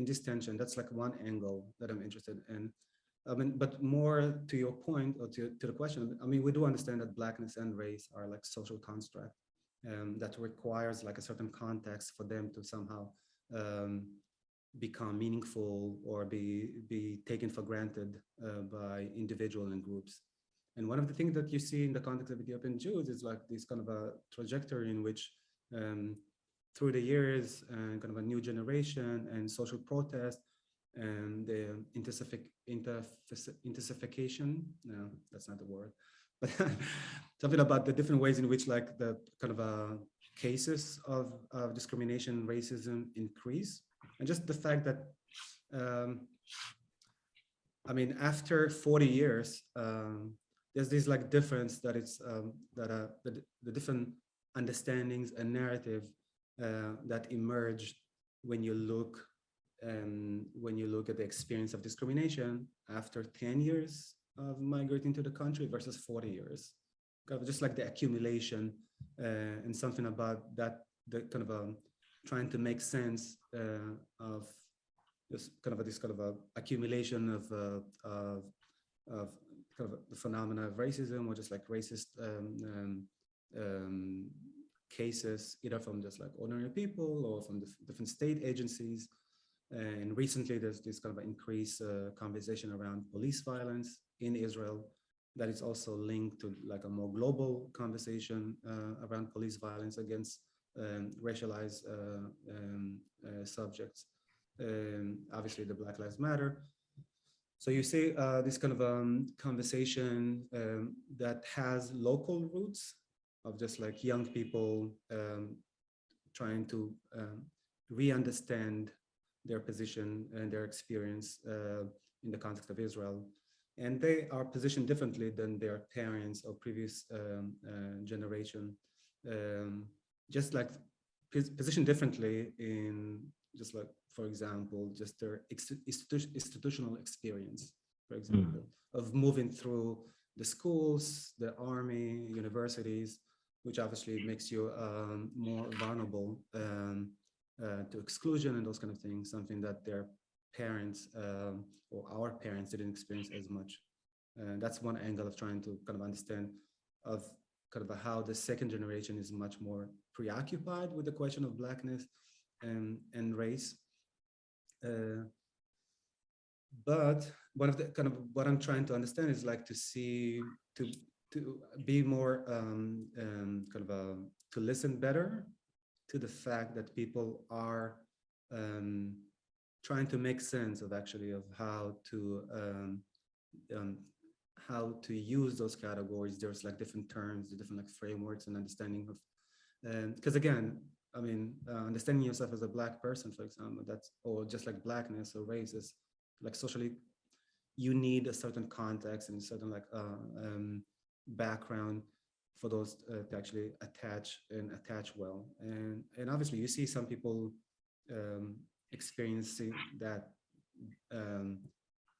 this tension. That's like one angle that I'm interested in. I mean, but more to your point, or to the question, I mean, we do understand that Blackness and race are like social construct that requires like a certain context for them to somehow become meaningful or be taken for granted by individuals and groups. And one of the things that you see in the context of Ethiopian Jews is like this kind of a trajectory in which through the years and kind of a new generation and social protest and the intensification, no, that's not the word, but something about the different ways in which like the kind of cases of discrimination and racism increase. And just the fact that, I mean, after 40 years, there's this like difference that it's, the different understandings and narrative that emerge when you look at the experience of discrimination after 10 years of migrating to the country versus 40 years. Kind of just like the accumulation and something about that, the kind of trying to make sense of this kind of accumulation of kind of the phenomena of racism, or just like racist cases, either from just like ordinary people or from the different state agencies. And recently there's this kind of increased conversation around police violence in Israel that is also linked to like a more global conversation around police violence against racialized subjects. Obviously the Black Lives Matter. So you see this kind of conversation that has local roots of just like young people trying to re-understand their position and their experience in the context of Israel. And they are positioned differently than their parents or previous generation. Just like positioned differently in just like, for example, just their institutional experience, for example, of moving through the schools, the army, universities, which obviously makes you more vulnerable to exclusion and those kind of things, something that their parents or our parents didn't experience as much. That's one angle of trying to kind of understand of kind of how the second generation is much more preoccupied with the question of Blackness and race. But one of the kind of what I'm trying to understand is like to see, to be more to listen better to the fact that people are trying to make sense of actually of how to use those categories. There's like different terms, different like frameworks and understanding of, because again, I mean, understanding yourself as a Black person, for example, that's, or just like Blackness or race is like socially, you need a certain context and a certain like background for those to actually attach well. And obviously you see some people experiencing that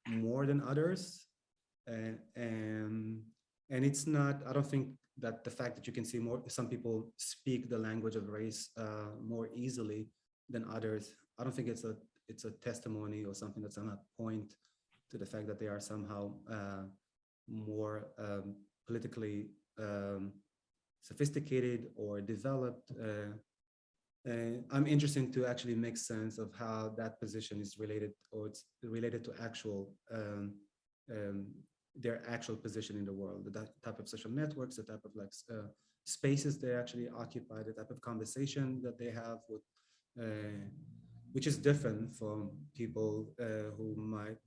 more than others. And it's not, I don't think that the fact that you can see some people speak the language of race more easily than others, I don't think it's a testimony or something that's gonna point to the fact that they are somehow more politically sophisticated or developed. I'm interested to actually make sense of how that position is related, or it's related to actual their actual position in the world, the type of social networks, the type of like spaces they actually occupy, the type of conversation that they have with, which is different from people who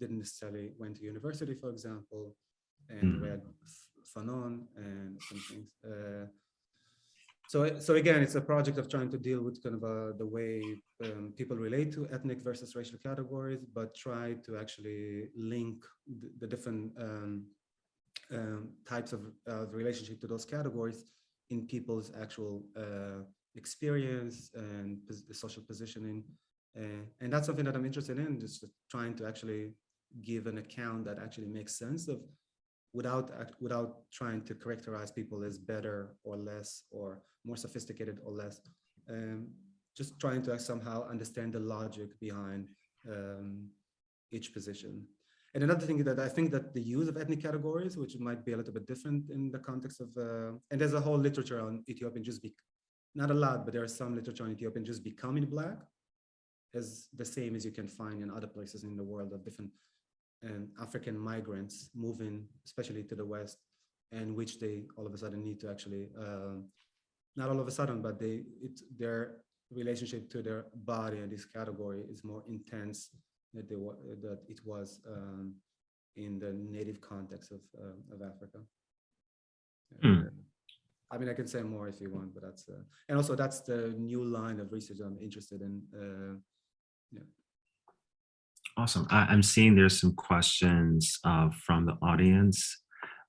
didn't necessarily went to university, for example, and read Fanon and some things. So again, it's a project of trying to deal with kind of the way people relate to ethnic versus racial categories, but try to actually link the different types of relationship to those categories in people's actual experience and social positioning. And that's something that I'm interested in, just trying to actually give an account that actually makes sense of, without trying to characterize people as better or less or more sophisticated or less, just trying to somehow understand the logic behind each position. And another thing that I think that the use of ethnic categories, which might be a little bit different in the context of, and there's a whole literature on Ethiopian Jews, not a lot, but there is some literature on Ethiopian Jews becoming Black, as the same as you can find in other places in the world of different African migrants moving, especially to the West, and which they all of a sudden need to actually, not all of a sudden, but their relationship to their body and this category is more intense that it was in the native context of Africa. I mean, I can say more if you want, but that's and also that's the new line of research I'm interested in. Yeah.
Awesome. I'm seeing there's some questions from the audience.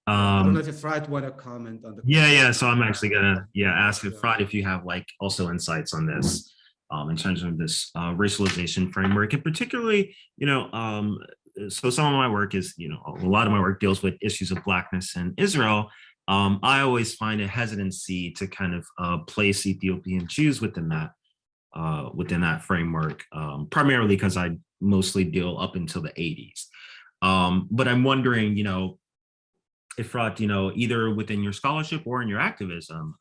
I don't know if Efrat want to comment on the
Yeah,
question.
so I'm actually gonna ask Efrat if you have like also insights on this in terms of this racialization framework, and particularly, so some of my work is, a lot of my work deals with issues of Blackness in Israel. I always find a hesitancy to kind of place Ethiopian Jews within that framework, primarily because I mostly deal up until the 80s. But I'm wondering, Efrat, either within your scholarship or in your activism,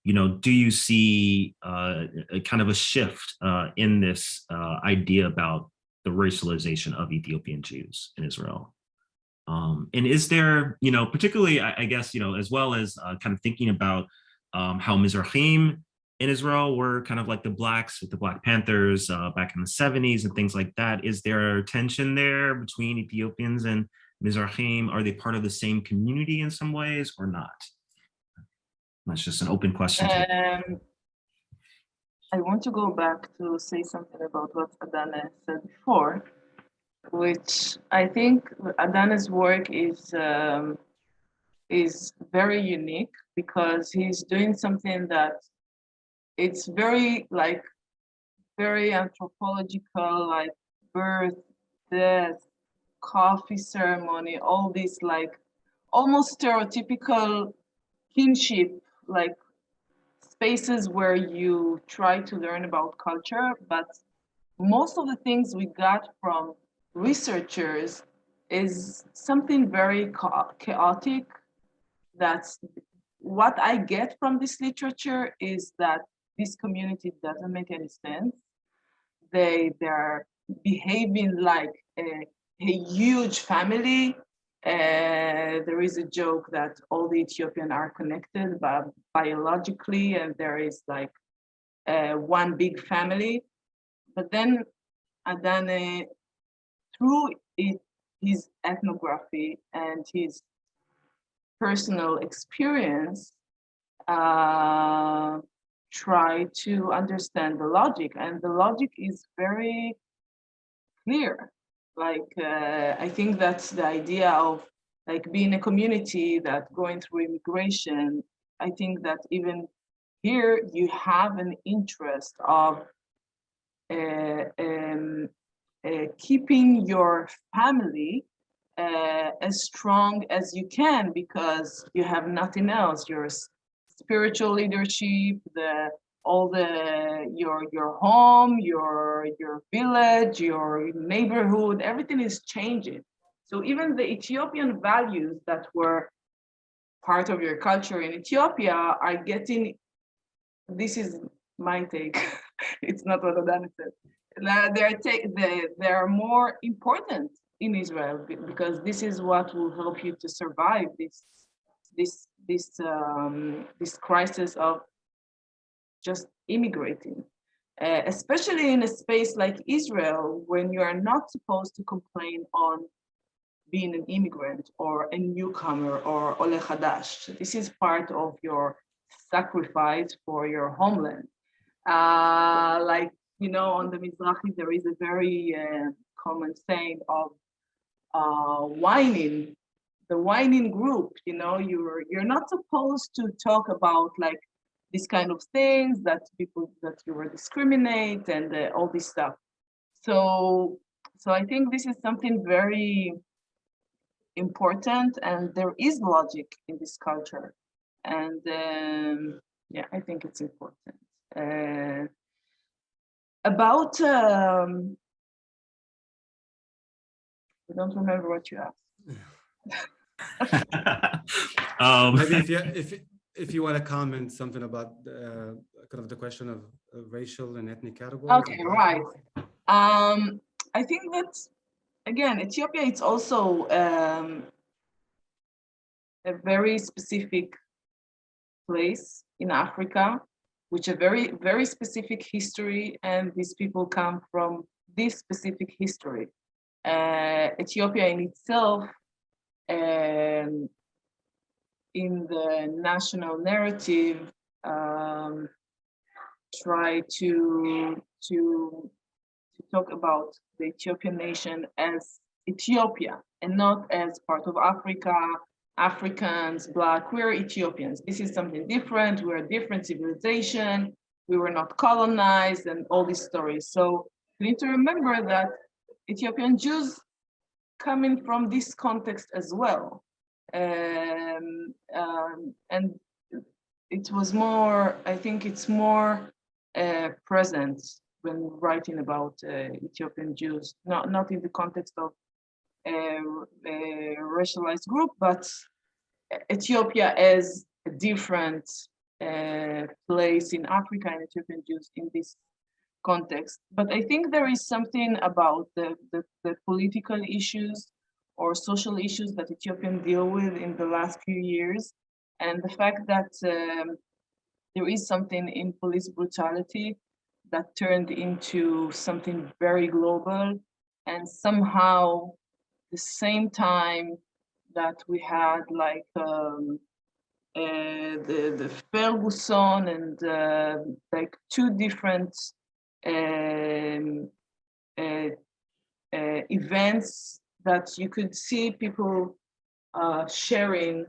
do you see a kind of a shift in this idea about the racialization of Ethiopian Jews in Israel? And is there, particularly, I guess, as well as kind of thinking about how Mizrahim in Israel were kind of like the Blacks with the Black Panthers back in the 70s and things like that. Is there tension there between Ethiopians and Mizrahim? Are they part of the same community in some ways or not? That's just an open question.
I want to go back to say something about what Adane said before, which I think Adane's work is very unique because he's doing something that it's very anthropological, like birth, death, coffee ceremony, all these like almost stereotypical kinship, like spaces where you try to learn about culture, but most of the things we got from researchers is something very chaotic. That's what I get from this literature is that this community doesn't make any sense. They're behaving like a huge family. There is a joke that all the Ethiopians are connected biologically, and there is like one big family. But then Adane, through his ethnography and his personal experience, try to understand the logic, and the logic is very clear. Like I think that's the idea of like being a community that going through immigration. I think that even here you have an interest of keeping your family as strong as you can because you have nothing else. Your spiritual leadership, your home, your village, your neighborhood, everything is changing. So even the Ethiopian values that were part of your culture in Ethiopia are getting, this is my take, it's not what Adane said. They're more important in Israel because this is what will help you to survive this crisis of just immigrating, especially in a space like Israel, when you are not supposed to complain on being an immigrant or a newcomer or Ole Hadash. This is part of your sacrifice for your homeland. Like, on the Mizrahi, there is a very common saying of whining, the whining group, you're not supposed to talk about like these kind of things that you were discriminate and all this stuff. So I think this is something very important, and there is logic in this culture. And yeah, I think it's important. About I don't remember what you asked.
Maybe if you want to comment something about kind of the question of racial and ethnic categories.
Okay, right. I think that again, Ethiopia it's also a very specific place in Africa, which a very, very specific history, and these people come from this specific history. Ethiopia in itself in the national narrative, try to talk about the Ethiopian nation as Ethiopia and not as part of Africa, Africans, Black, we're Ethiopians. This is something different. We're a different civilization. We were not colonized and all these stories. So we need to remember that Ethiopian Jews coming from this context as well. And it was more, I think it's more present when writing about Ethiopian Jews, not in the context of a racialized group, but Ethiopia as a different place in Africa and Ethiopian Jews in this context. But I think there is something about the political issues or social issues that Ethiopians deal with in the last few years, and the fact that there is something in police brutality that turned into something very global, and somehow the same time that we had like the Ferguson and like two different events that you could see people sharing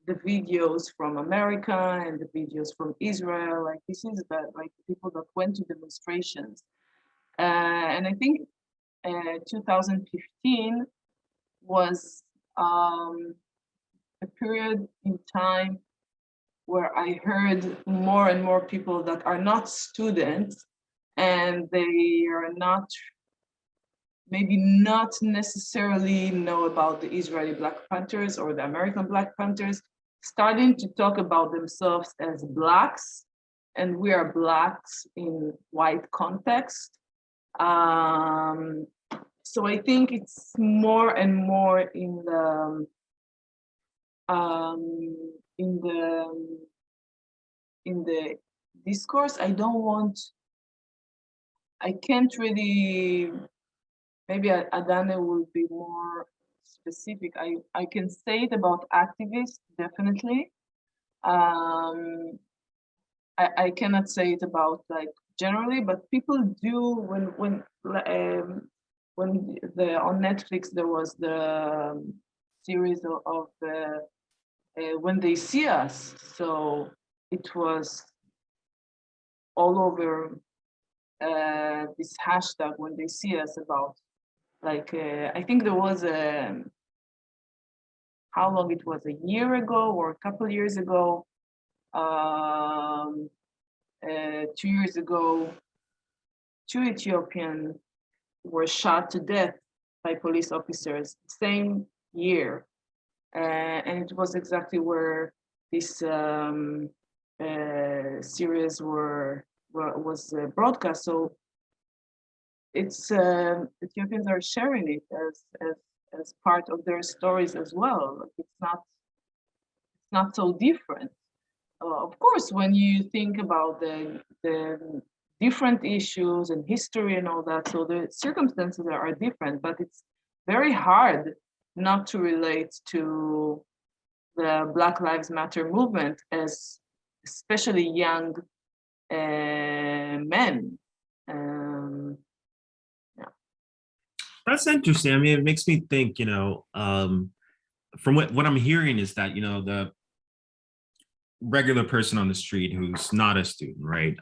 the videos from America and the videos from Israel. Like this is like people that went to demonstrations. And I think 2015 was a period in time where I heard more and more people that are not students and they are not, maybe not necessarily know about the Israeli Black Panthers or the American Black Panthers, starting to talk about themselves as Blacks, and we are Blacks in white context. So I think it's more and more in the discourse. I can't really, maybe Adane will be more specific. I can say it about activists, definitely. I cannot say it about like generally, but people do when on Netflix there was the series of When They See Us. So it was all over this hashtag When They See Us about like I think there was a how long it was, a year ago or a couple years ago, 2 years ago, 2 Ethiopians were shot to death by police officers, same year. And it was exactly where this series was broadcast. So it's Ethiopians are sharing it as part of their stories as well. It's not so different. Of course, when you think about the different issues and history and all that, so the circumstances are different, but it's very hard not to relate to the Black Lives Matter movement as especially young men.
That's interesting. I mean, it makes me think, from what I'm hearing is that, the regular person on the street who's not a student, right?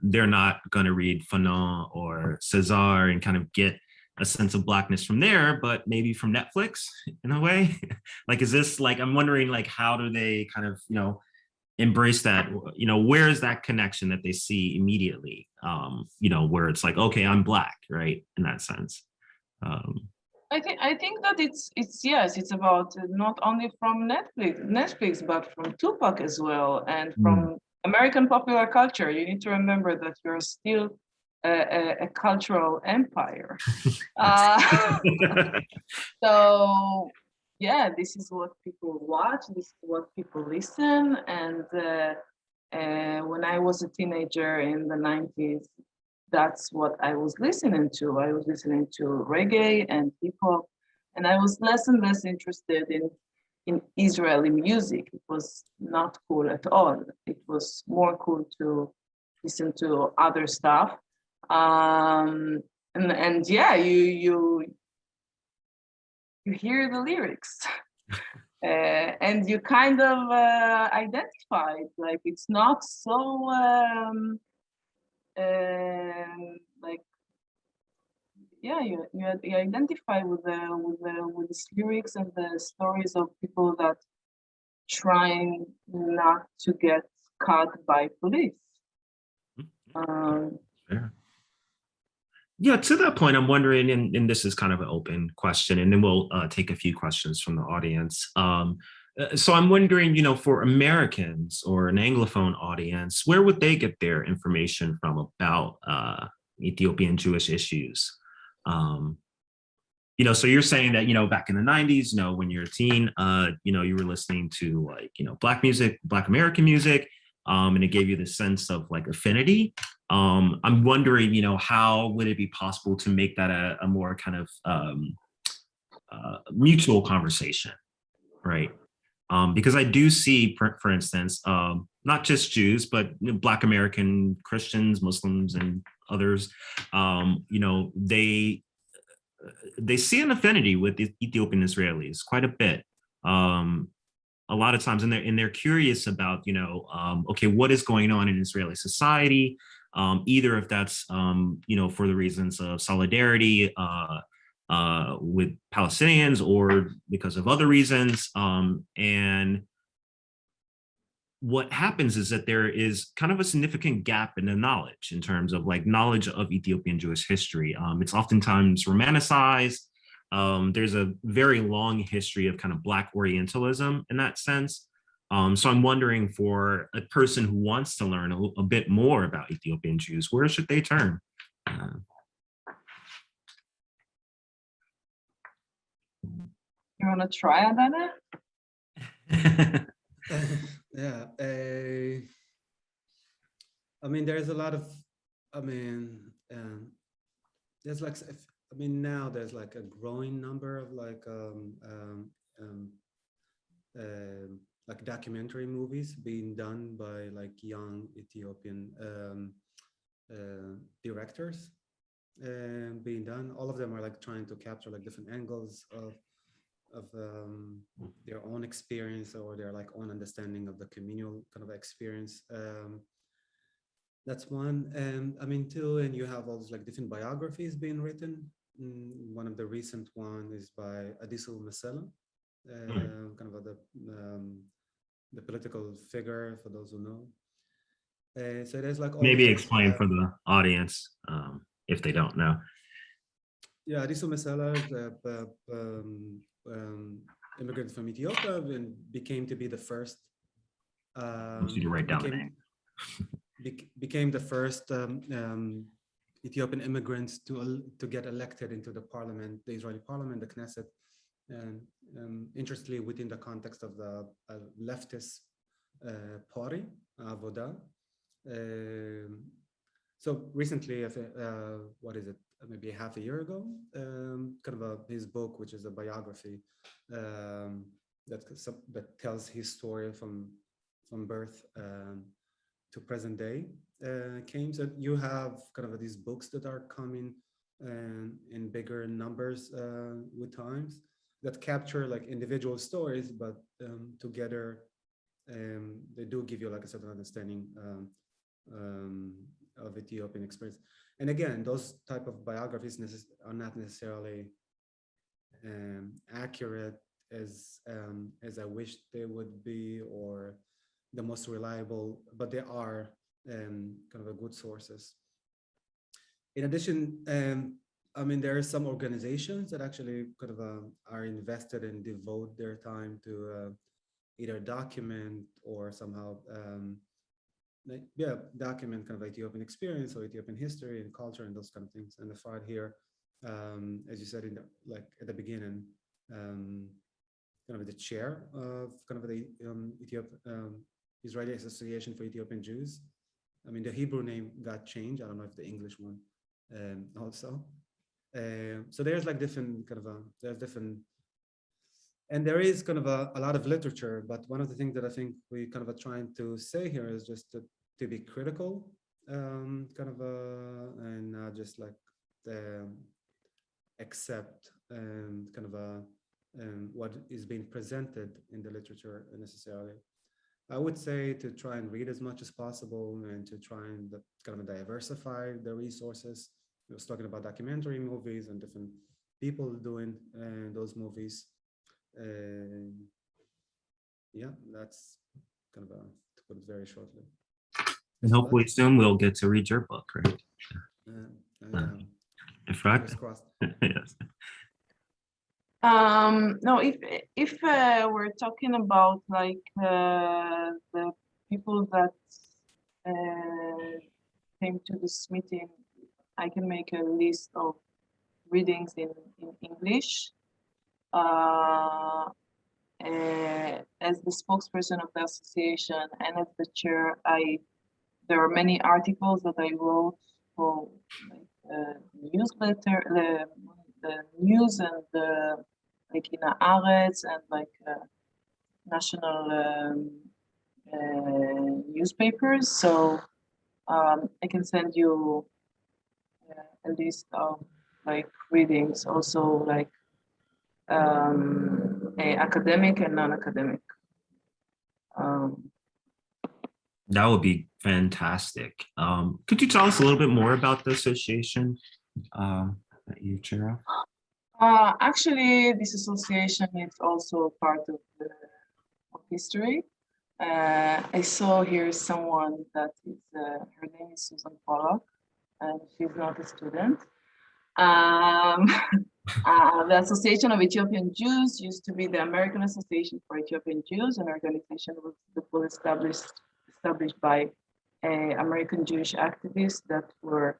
They're not going to read Fanon or Cesar and kind of get a sense of Blackness from there, but maybe from Netflix in a way. Like, is this like, I'm wondering, like, how do they kind of, embrace that, where is that connection that they see immediately, where it's like, okay, I'm Black, right? In that sense.
I think that it's yes, it's about not only from Netflix, but from Tupac as well, and from American popular culture. You need to remember that you're still a cultural empire. So yeah, this is what people watch, this is what people listen, and when I was a teenager in the 90s, that's what I was listening to. I was listening to reggae and hip hop, and I was less and less interested in Israeli music. It was not cool at all. It was more cool to listen to other stuff. And yeah, you hear the lyrics. And you kind of identify it. Like it's not so like yeah, you identify with these lyrics and the stories of people that trying not to get caught by police.
Yeah. Yeah, to that point, I'm wondering, and this is kind of an open question, and then we'll take a few questions from the audience. So I'm wondering, for Americans or an Anglophone audience, where would they get their information from about Ethiopian Jewish issues? So you're saying that, back in the 90s, when you're a teen, you were listening to like, Black music, Black American music, and it gave you the sense of like affinity. I'm wondering, how would it be possible to make that a more kind of mutual conversation, right? Because I do see, for instance, not just Jews, but Black American Christians, Muslims, and others, they see an affinity with the Ethiopian Israelis quite a bit. A lot of times, and they're curious about, okay, what is going on in Israeli society? Either if that's, for the reasons of solidarity with Palestinians or because of other reasons. And what happens is that there is kind of a significant gap in the knowledge in terms of like knowledge of Ethiopian Jewish history. It's oftentimes romanticized. There's a very long history of kind of Black Orientalism in that sense. So I'm wondering, for a person who wants to learn a bit more about Ethiopian Jews, where should they turn?
You want to try, Adane?
Yeah, I mean, there's a lot of, I mean, there's like, now there's like a growing number of like documentary movies being done by like young Ethiopian directors being done. All of them are like trying to capture like different angles of their own experience or their like own understanding of the communal kind of experience. That's one. And I mean, two, and you have all these like different biographies being written. One of the recent one is by Adisu Masela, kind of the political figure, for those who know. So there's like all
Maybe explain for the audience if they don't know.
Yeah, Adisu Masela is immigrant from Ethiopia and became to be the first.
I want you to write down the name.
Became the first Ethiopian immigrants to get elected into the parliament, the Israeli parliament, the Knesset, and interestingly within the context of the leftist party, Avoda. So recently, what is it? Maybe half a year ago, kind of his book, which is a biography that tells his story from birth to present day came. So you have kind of these books that are coming in bigger numbers with times that capture like individual stories, but together they do give you like a certain understanding of Ethiopian experience. And again, those type of biographies are not necessarily accurate as I wish they would be, or the most reliable, but they are kind of a good sources. In addition, I mean, there are some organizations that actually kind of are invested and devote their time to either document or somehow document kind of Ethiopian experience or Ethiopian history and culture and those kind of things. And the Efrat here, as you said at the beginning, kind of the chair of kind of the Israeli Association for Ethiopian Jews. I mean, the Hebrew name got changed. I don't know if the English one also. So there's like different kind of there's different And there is kind of a lot of literature, but one of the things that I think we kind of are trying to say here is just to be critical, and not just like accept kind of what is being presented in the literature necessarily. I would say to try and read as much as possible and to try and kind of diversify the resources. I was talking about documentary movies and different people doing those movies. Yeah, that's kind of to put it very shortly.
And hopefully soon we'll get to read your book, right? Efrat?
Fingers crossed.
Yes.
No, if we're talking about like the people that came to this meeting, I can make a list of readings in English. As the spokesperson of the association and as the chair, there are many articles that I wrote for like, newsletter, the news and the like in Haaretz and like national newspapers. So I can send you a list of like readings, also like academic and non-academic.
That would be fantastic. Could you tell us a little bit more about the association that you chair of?
Actually, this association is also part of history. I saw here someone that is, her name is Susan Pollock, and she's not a student. The Association of Ethiopian Jews used to be the American Association for Ethiopian Jews, an organization that was established by American Jewish activists that were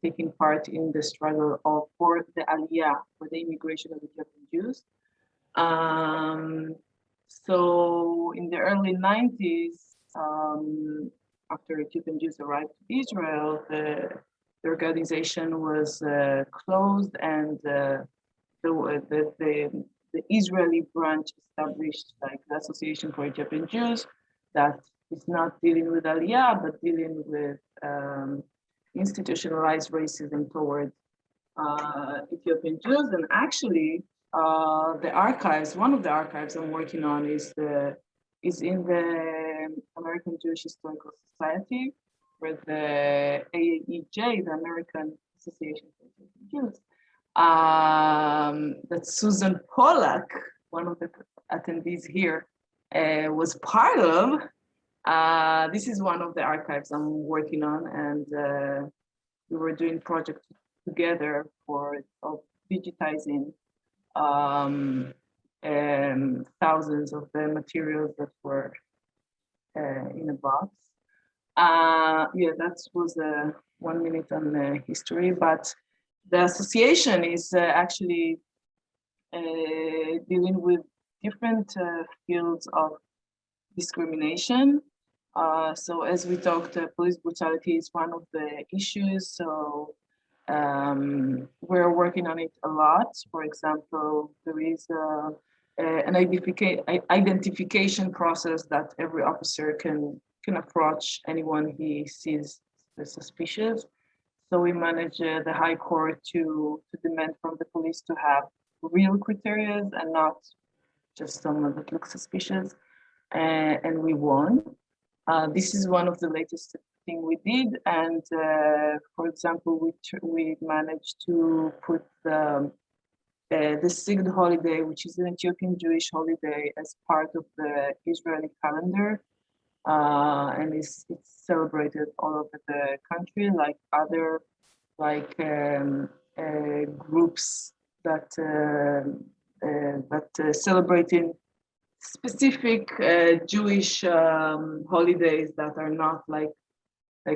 taking part in the struggle for the Aliyah, for the immigration of Ethiopian Jews. So in the early 90s, after Ethiopian Jews arrived to Israel, the organization was closed, and the Israeli branch established like the Association for Ethiopian Jews that is not dealing with Aliyah, but dealing with institutionalized racism toward Ethiopian Jews. And actually, the archives, one of the archives I'm working on is in the American Jewish Historical Society, where the AAEJ, the American Association for Ethiopian Jews, that Susan Pollack, one of the attendees here, was part of. This is one of the archives I'm working on, and we were doing projects together of digitizing thousands of the materials that were in a box. Yeah, that was 1 minute on history, but the association is actually dealing with different fields of discrimination. So as we talked, police brutality is one of the issues. So we're working on it a lot. For example, there is an identification process that every officer can approach anyone he sees as suspicious. So we manage the High Court to demand from the police to have real criteria and not just someone that looks suspicious. And we won. This is one of the latest thing we did. And for example, we managed to put the Sigd holiday, which is an Ethiopian Jewish holiday, as part of the Israeli calendar. And it's celebrated all over the country, like other groups that celebrating specific Jewish holidays that are not like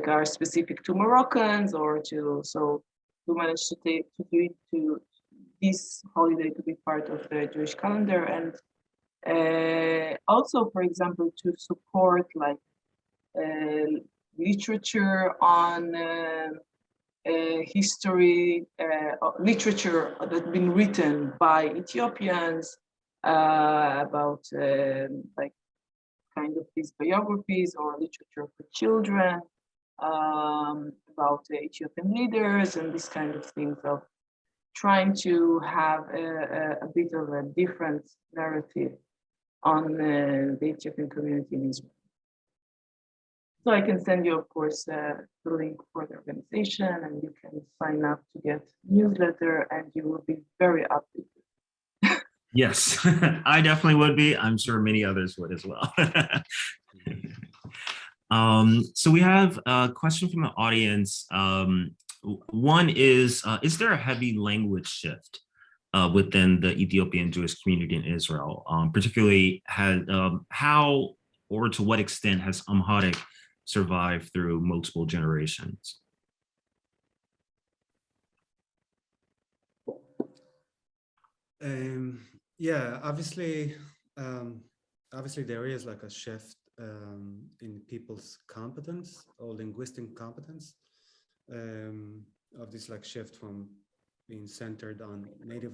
are specific to Moroccans or to. So we managed to do this holiday to be part of the Jewish calendar, and also, for example, to support like literature on history, literature that's been written by Ethiopians about like kind of these biographies or literature for children, about Ethiopian leaders and this kind of things of trying to have a bit of a different narrative on the Ethiopian community in Israel. So I can send you, of course, the link for the organization, and you can sign up to get newsletter, and you will be very updated.
Yes, I definitely would be. I'm sure many others would as well. So we have a question from the audience. One is there a heavy language shift within the Ethiopian Jewish community in Israel? Particularly, how or to what extent has Amharic survived through multiple generations?
Yeah, obviously there is like a shift in people's competence or linguistic competence, of this like shift from being centered on native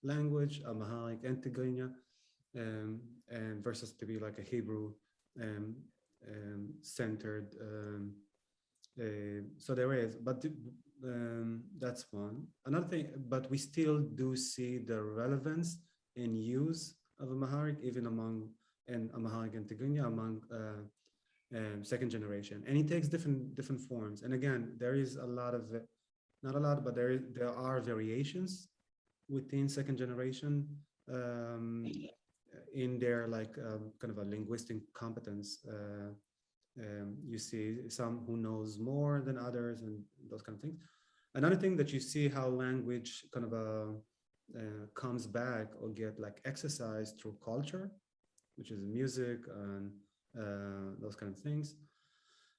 language, Amharic and Tigrinya, and versus to be like a Hebrew centered. So there is, but that's one. Another thing, but we still do see the relevance and use of Amharic even among Amharic and Tigrinya among second generation, and it takes different forms. And again, there is a lot of, not a lot, but there are variations within second generation in their like kind of a linguistic competence. You see some who knows more than others and those kind of things. Another thing that you see how language kind of comes back or get like exercised through culture, which is music and those kind of things.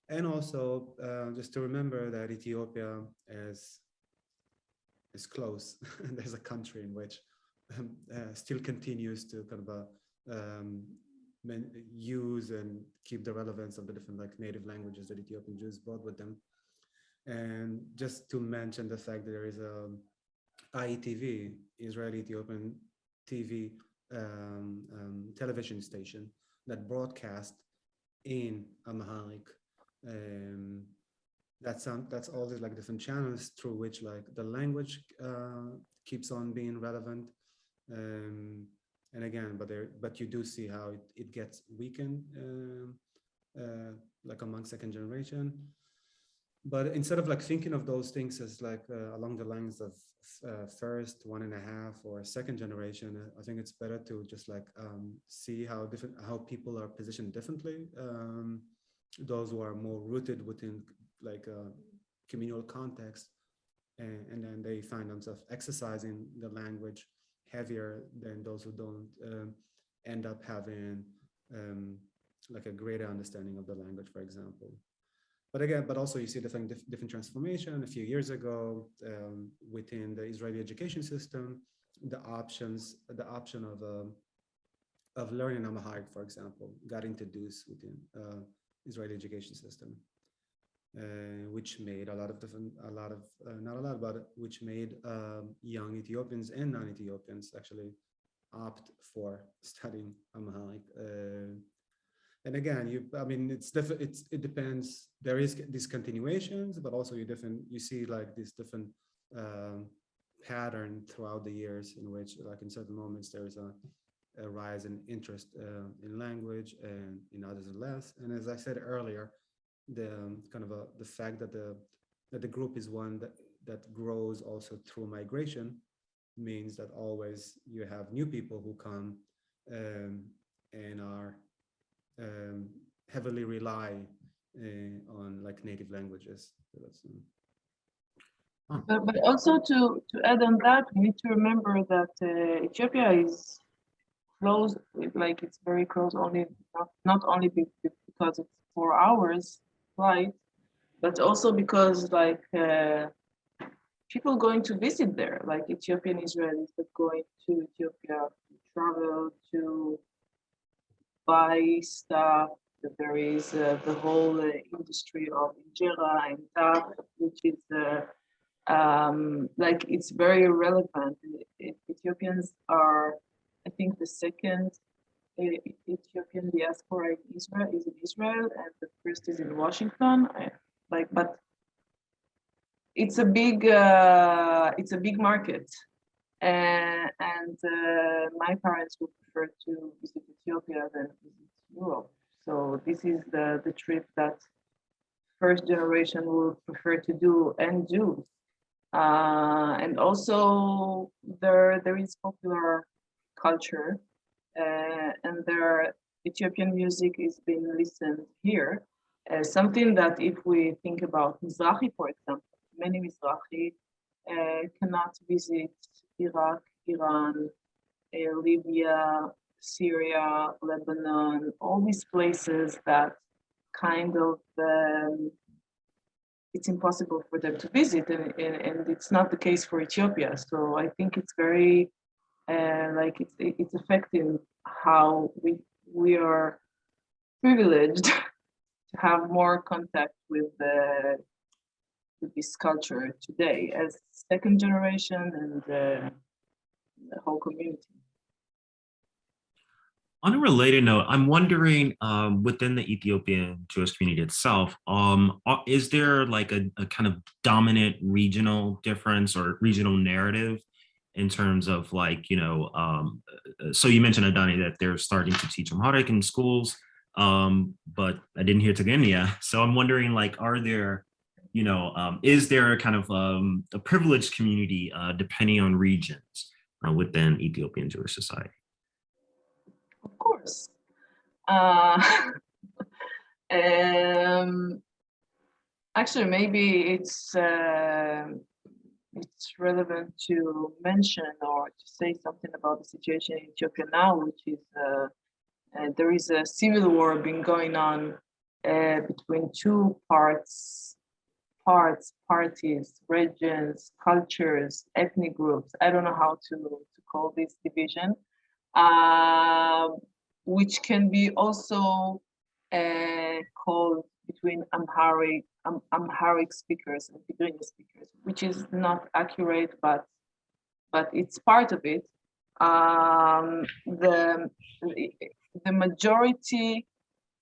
And also just to remember that Ethiopia is close. And there's a country in which still continues to kind of use and keep the relevance of the different like native languages that Ethiopian Jews brought with them. And just to mention the fact that there is a IETV, Israeli Ethiopian TV television station that broadcast in Amharic. That's all these like different channels through which like the language keeps on being relevant. And again, but you do see how it gets weakened, like among second generation. But instead of like thinking of those things as like along the lines of first, 1.5, or second generation, I think it's better to just like see how people are positioned differently. Those who are more rooted within like a communal context, and then they find themselves exercising the language heavier than those who don't end up having like a greater understanding of the language, for example. But again, but also you see different transformation. A few years ago, within the Israeli education system, the option of learning Amharic, for example, got introduced within Israeli education system, which made which made young Ethiopians and non-Ethiopians actually opt for studying Amharic. And again, it depends. There is these continuations, but also you see like this different pattern throughout the years in which, like in certain moments, there is a rise in interest in language, and in others less. And as I said earlier, the kind of the fact that the group is one that grows also through migration means that always you have new people who come and are heavily rely on like native languages. So that's,
but also to add on that, we need to remember that Ethiopia is close, like it's very close, only not only because it's 4 hours flight, but also because like people going to visit there, like Ethiopian Israelis that going to Ethiopia to travel, to buy stuff, there is the whole industry of injera and tab, which is like it's very relevant. Ethiopians are, I think, the second Ethiopian diaspora in Israel is in Israel, and the first is in Washington. But it's a big market, and my parents would prefer to visit Ethiopia than visit Europe. So this is the trip that first generation would prefer to do and do. And also there is popular culture, and their Ethiopian music is being listened here. Something that if we think about Mizrahi, for example, many Mizrahi cannot visit Iraq, Iran, Libya, Syria, Lebanon, all these places that kind of it's impossible for them to visit, and it's not the case for Ethiopia. So I think it's very like it's affecting how we are privileged to have more contact with this culture today as second generation and the whole community.
On a related note, I'm wondering within the Ethiopian Jewish community itself, is there like a kind of dominant regional difference or regional narrative in terms of like, so you mentioned, Adane, that they're starting to teach Amharic in schools, but I didn't hear Tigrinya. So I'm wondering, like, are there, is there a kind of a privileged community depending on regions within Ethiopian Jewish society?
Of course. Actually, maybe it's relevant to mention or to say something about the situation in Ethiopia now, which is there is a civil war being going on between two parties, regions, cultures, ethnic groups. I don't know how to call this division, which can be also called between Amharic speakers and Tigrinya speakers, which is not accurate, but it's part of it. The majority,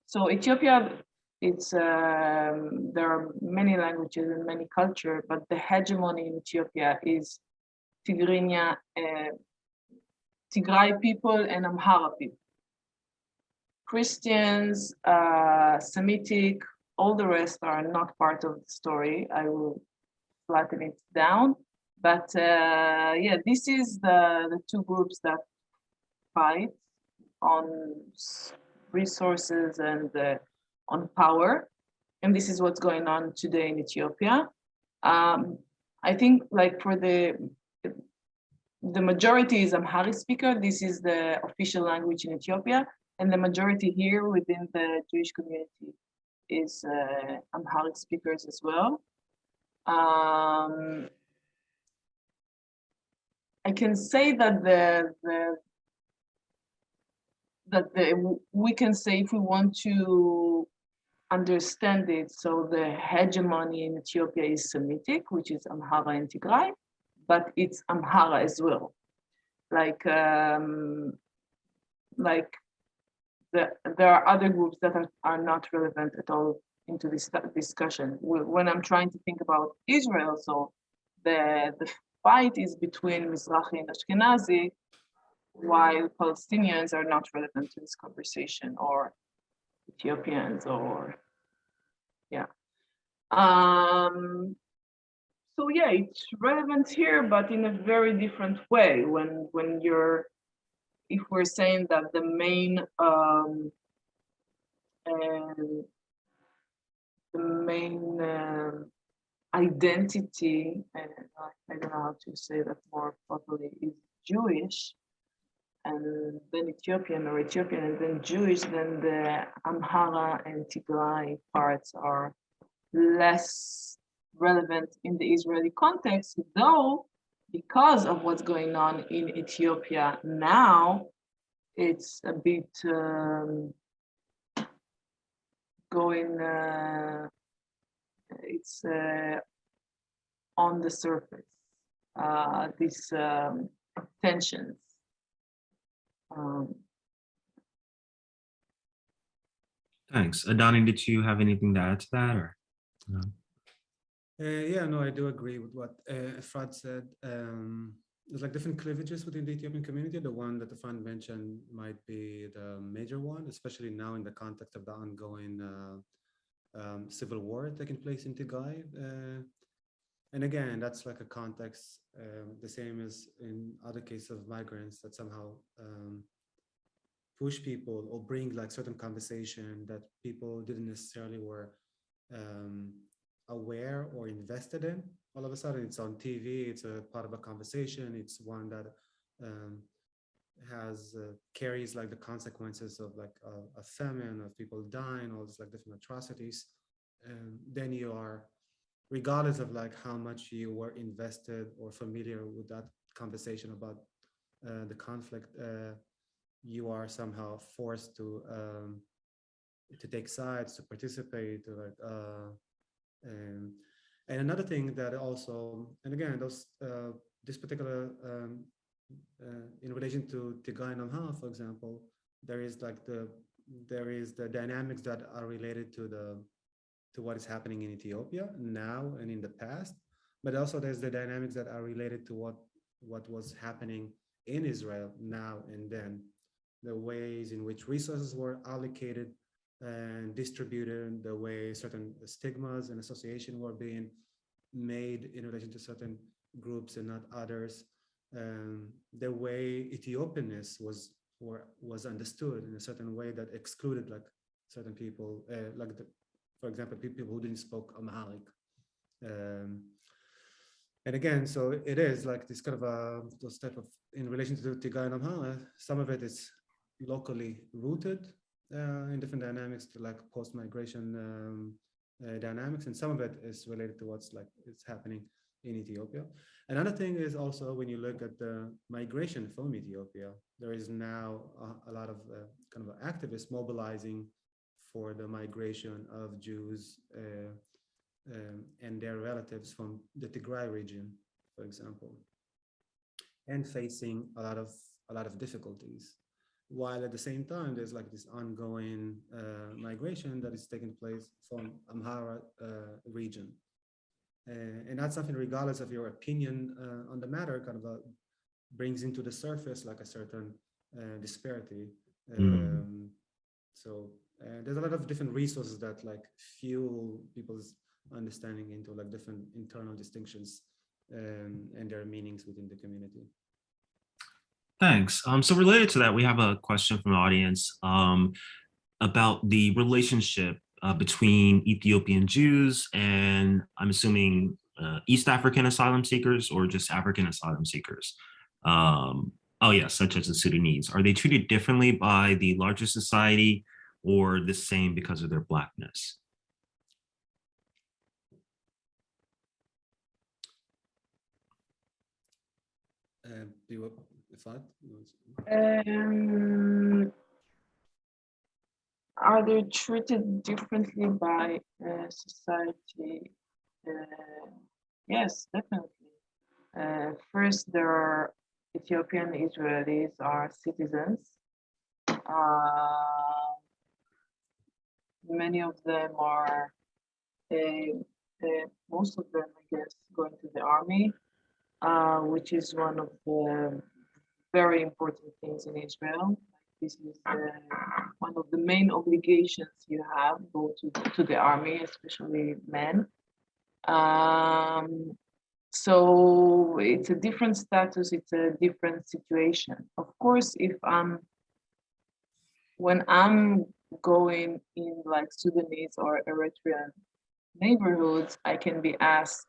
so Ethiopia, it's there are many languages and many culture, but the hegemony in Ethiopia is Tigrinya, Tigray people and Amhara people. Christians, Semitic, all the rest are not part of the story. I will flatten it down. But yeah, this is the two groups that fight on resources and on power. And this is what's going on today in Ethiopia. I think like for the majority is Amharic speaker. This is the official language in Ethiopia. And the majority here within the Jewish community is Amharic speakers as well. I can say that we can say if we want to understand it, so the hegemony in Ethiopia is Semitic, which is Amhara and Tigray, but it's Amhara as well. There are other groups that are not relevant at all into this discussion. When I'm trying to think about Israel, so the fight is between Mizrahi and Ashkenazi, while Palestinians are not relevant to this conversation, or Ethiopians, or yeah. So yeah, it's relevant here, but in a very different way. When if we're saying that the main identity, I don't know how to say that more properly, is Jewish, and then Ethiopian, or Ethiopian and then Jewish, then the Amhara and Tigray parts are less relevant in the Israeli context, though because of what's going on in Ethiopia now, it's a bit going, it's on the surface, these tensions.
Thanks. Adane, did you have anything to add to that, or? No?
Yeah, no, I do agree with what Efrat said. There's like different cleavages within the Ethiopian community. The one that Efrat mentioned might be the major one, especially now in the context of the ongoing civil war taking place in Tigray. And again, that's like a context, the same as in other cases of migrants that somehow push people or bring like certain conversation that people didn't necessarily were aware or invested in. All of a sudden it's on TV, it's a part of a conversation, it's one that has carries like the consequences of like a famine, of people dying, all these like different atrocities. And then you are, regardless of like how much you were invested or familiar with that conversation about the conflict, you are somehow forced to take sides, to participate, to like, and another thing that also, and again, those this particular in relation to Tigray and Amhara, for example, there is the dynamics that are related to what is happening in Ethiopia now and in the past, but also there's the dynamics that are related to what was happening in Israel now and then, the ways in which resources were allocated and distributed, the way certain stigmas and association were being made in relation to certain groups and not others, the way Ethiopianness was understood in a certain way that excluded like certain people, for example, people who didn't speak Amharic. And again, so it is like this kind of those type of, in relation to Tigray and Amhara, some of it is locally rooted in different dynamics to like post-migration dynamics, and some of it is related to what's like it's happening in Ethiopia. Another thing is also when you look at the migration from Ethiopia, there is now a lot of kind of activists mobilizing for the migration of Jews and their relatives from the Tigray region, for example, and facing a lot of difficulties. While at the same time, there's like this ongoing migration that is taking place from Amhara region. And that's something, regardless of your opinion on the matter, kind of brings into the surface like a certain disparity. So there's a lot of different resources that like fuel people's understanding into like different internal distinctions and their meanings within the community.
Thanks. So related to that, we have a question from the audience about the relationship between Ethiopian Jews and, I'm assuming, East African asylum seekers or just African asylum seekers. Oh yes, such as the Sudanese. Are they treated differently by the larger society or the same because of their Blackness?
Are they treated differently by society? Yes, definitely. First, there are Ethiopian Israelis are citizens. Many of them are, most of them, I guess, going to the army, which is one of the very important things in Israel. This is one of the main obligations you have, go to the army, especially men. So it's a different status, it's a different situation. Of course, when I'm going in like Sudanese or Eritrean neighborhoods, I can be asked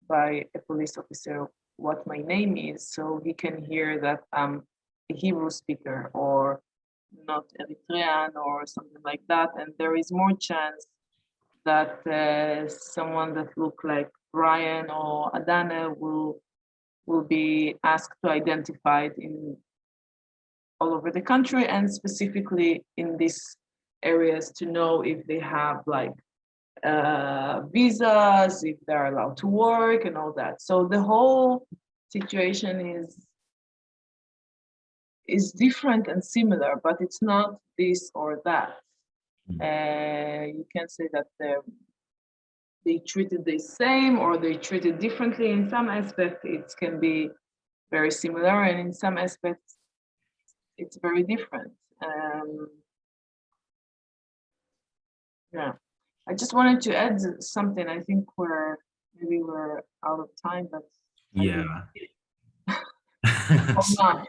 by a police officer what my name is, so he can hear that I'm a Hebrew speaker or not Eritrean or something like that, and there is more chance that someone that look like Bryan or Adane will be asked to identify it in all over the country, and specifically in this areas to know if they have like visas, if they're allowed to work and all that. So the whole situation is different and similar, but it's not this or that. You can't say that they treated the same or they treated differently. In some aspects, it can be very similar, and in some aspects, it's very different. Yeah, I just wanted to add something. I think maybe we're out of time, but
Yeah.
or not.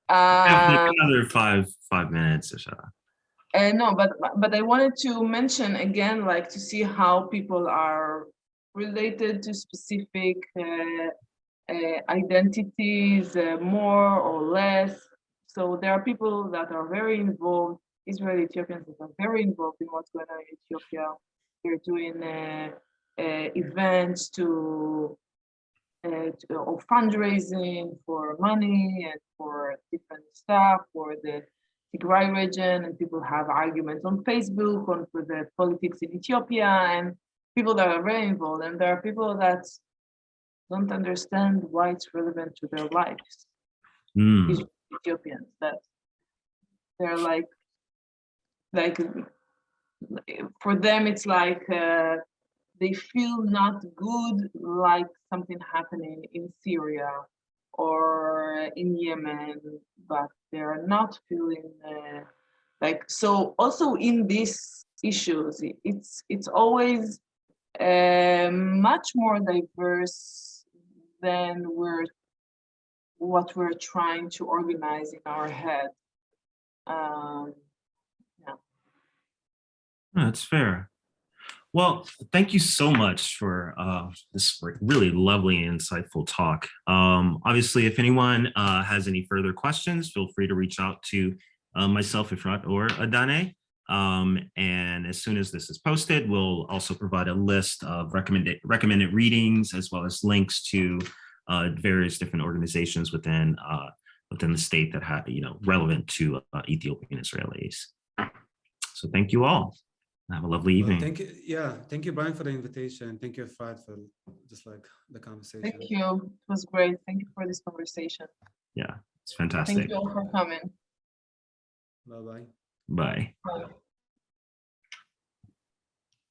Another five minutes or so.
No, but I wanted to mention again, like to see how people are related to specific identities, more or less. So there are people that are very involved, Israeli Ethiopians that are very involved in what's going on in Ethiopia. They're doing events or fundraising for money and for different stuff for the Tigray region, and people have arguments on Facebook on for the politics in Ethiopia, and people that are very involved, and there are people that don't understand why it's relevant to their lives. Ethiopians that they're like for them it's like they feel not good, like something happening in Syria or in Yemen, but they're not feeling like so. Also in these issues, it's always much more diverse than what we're trying to organize in our head. Yeah.
That's fair. Well, thank you so much for this really lovely and insightful talk. Obviously, if anyone has any further questions, feel free to reach out to myself, Efrat, or Adane. And as soon as this is posted, we'll also provide a list of recommended readings, as well as links to various different organizations within the state that have, relevant to Ethiopian Israelis. So thank you all. Have a lovely evening.
Thank you. Yeah, thank you, Bryan, for the invitation. Thank you, Efrat, for just like the conversation.
Thank you. It was great. Thank you for this conversation.
Yeah, it's fantastic.
Thank you all for coming.
Bye-bye.
Bye.
Bye.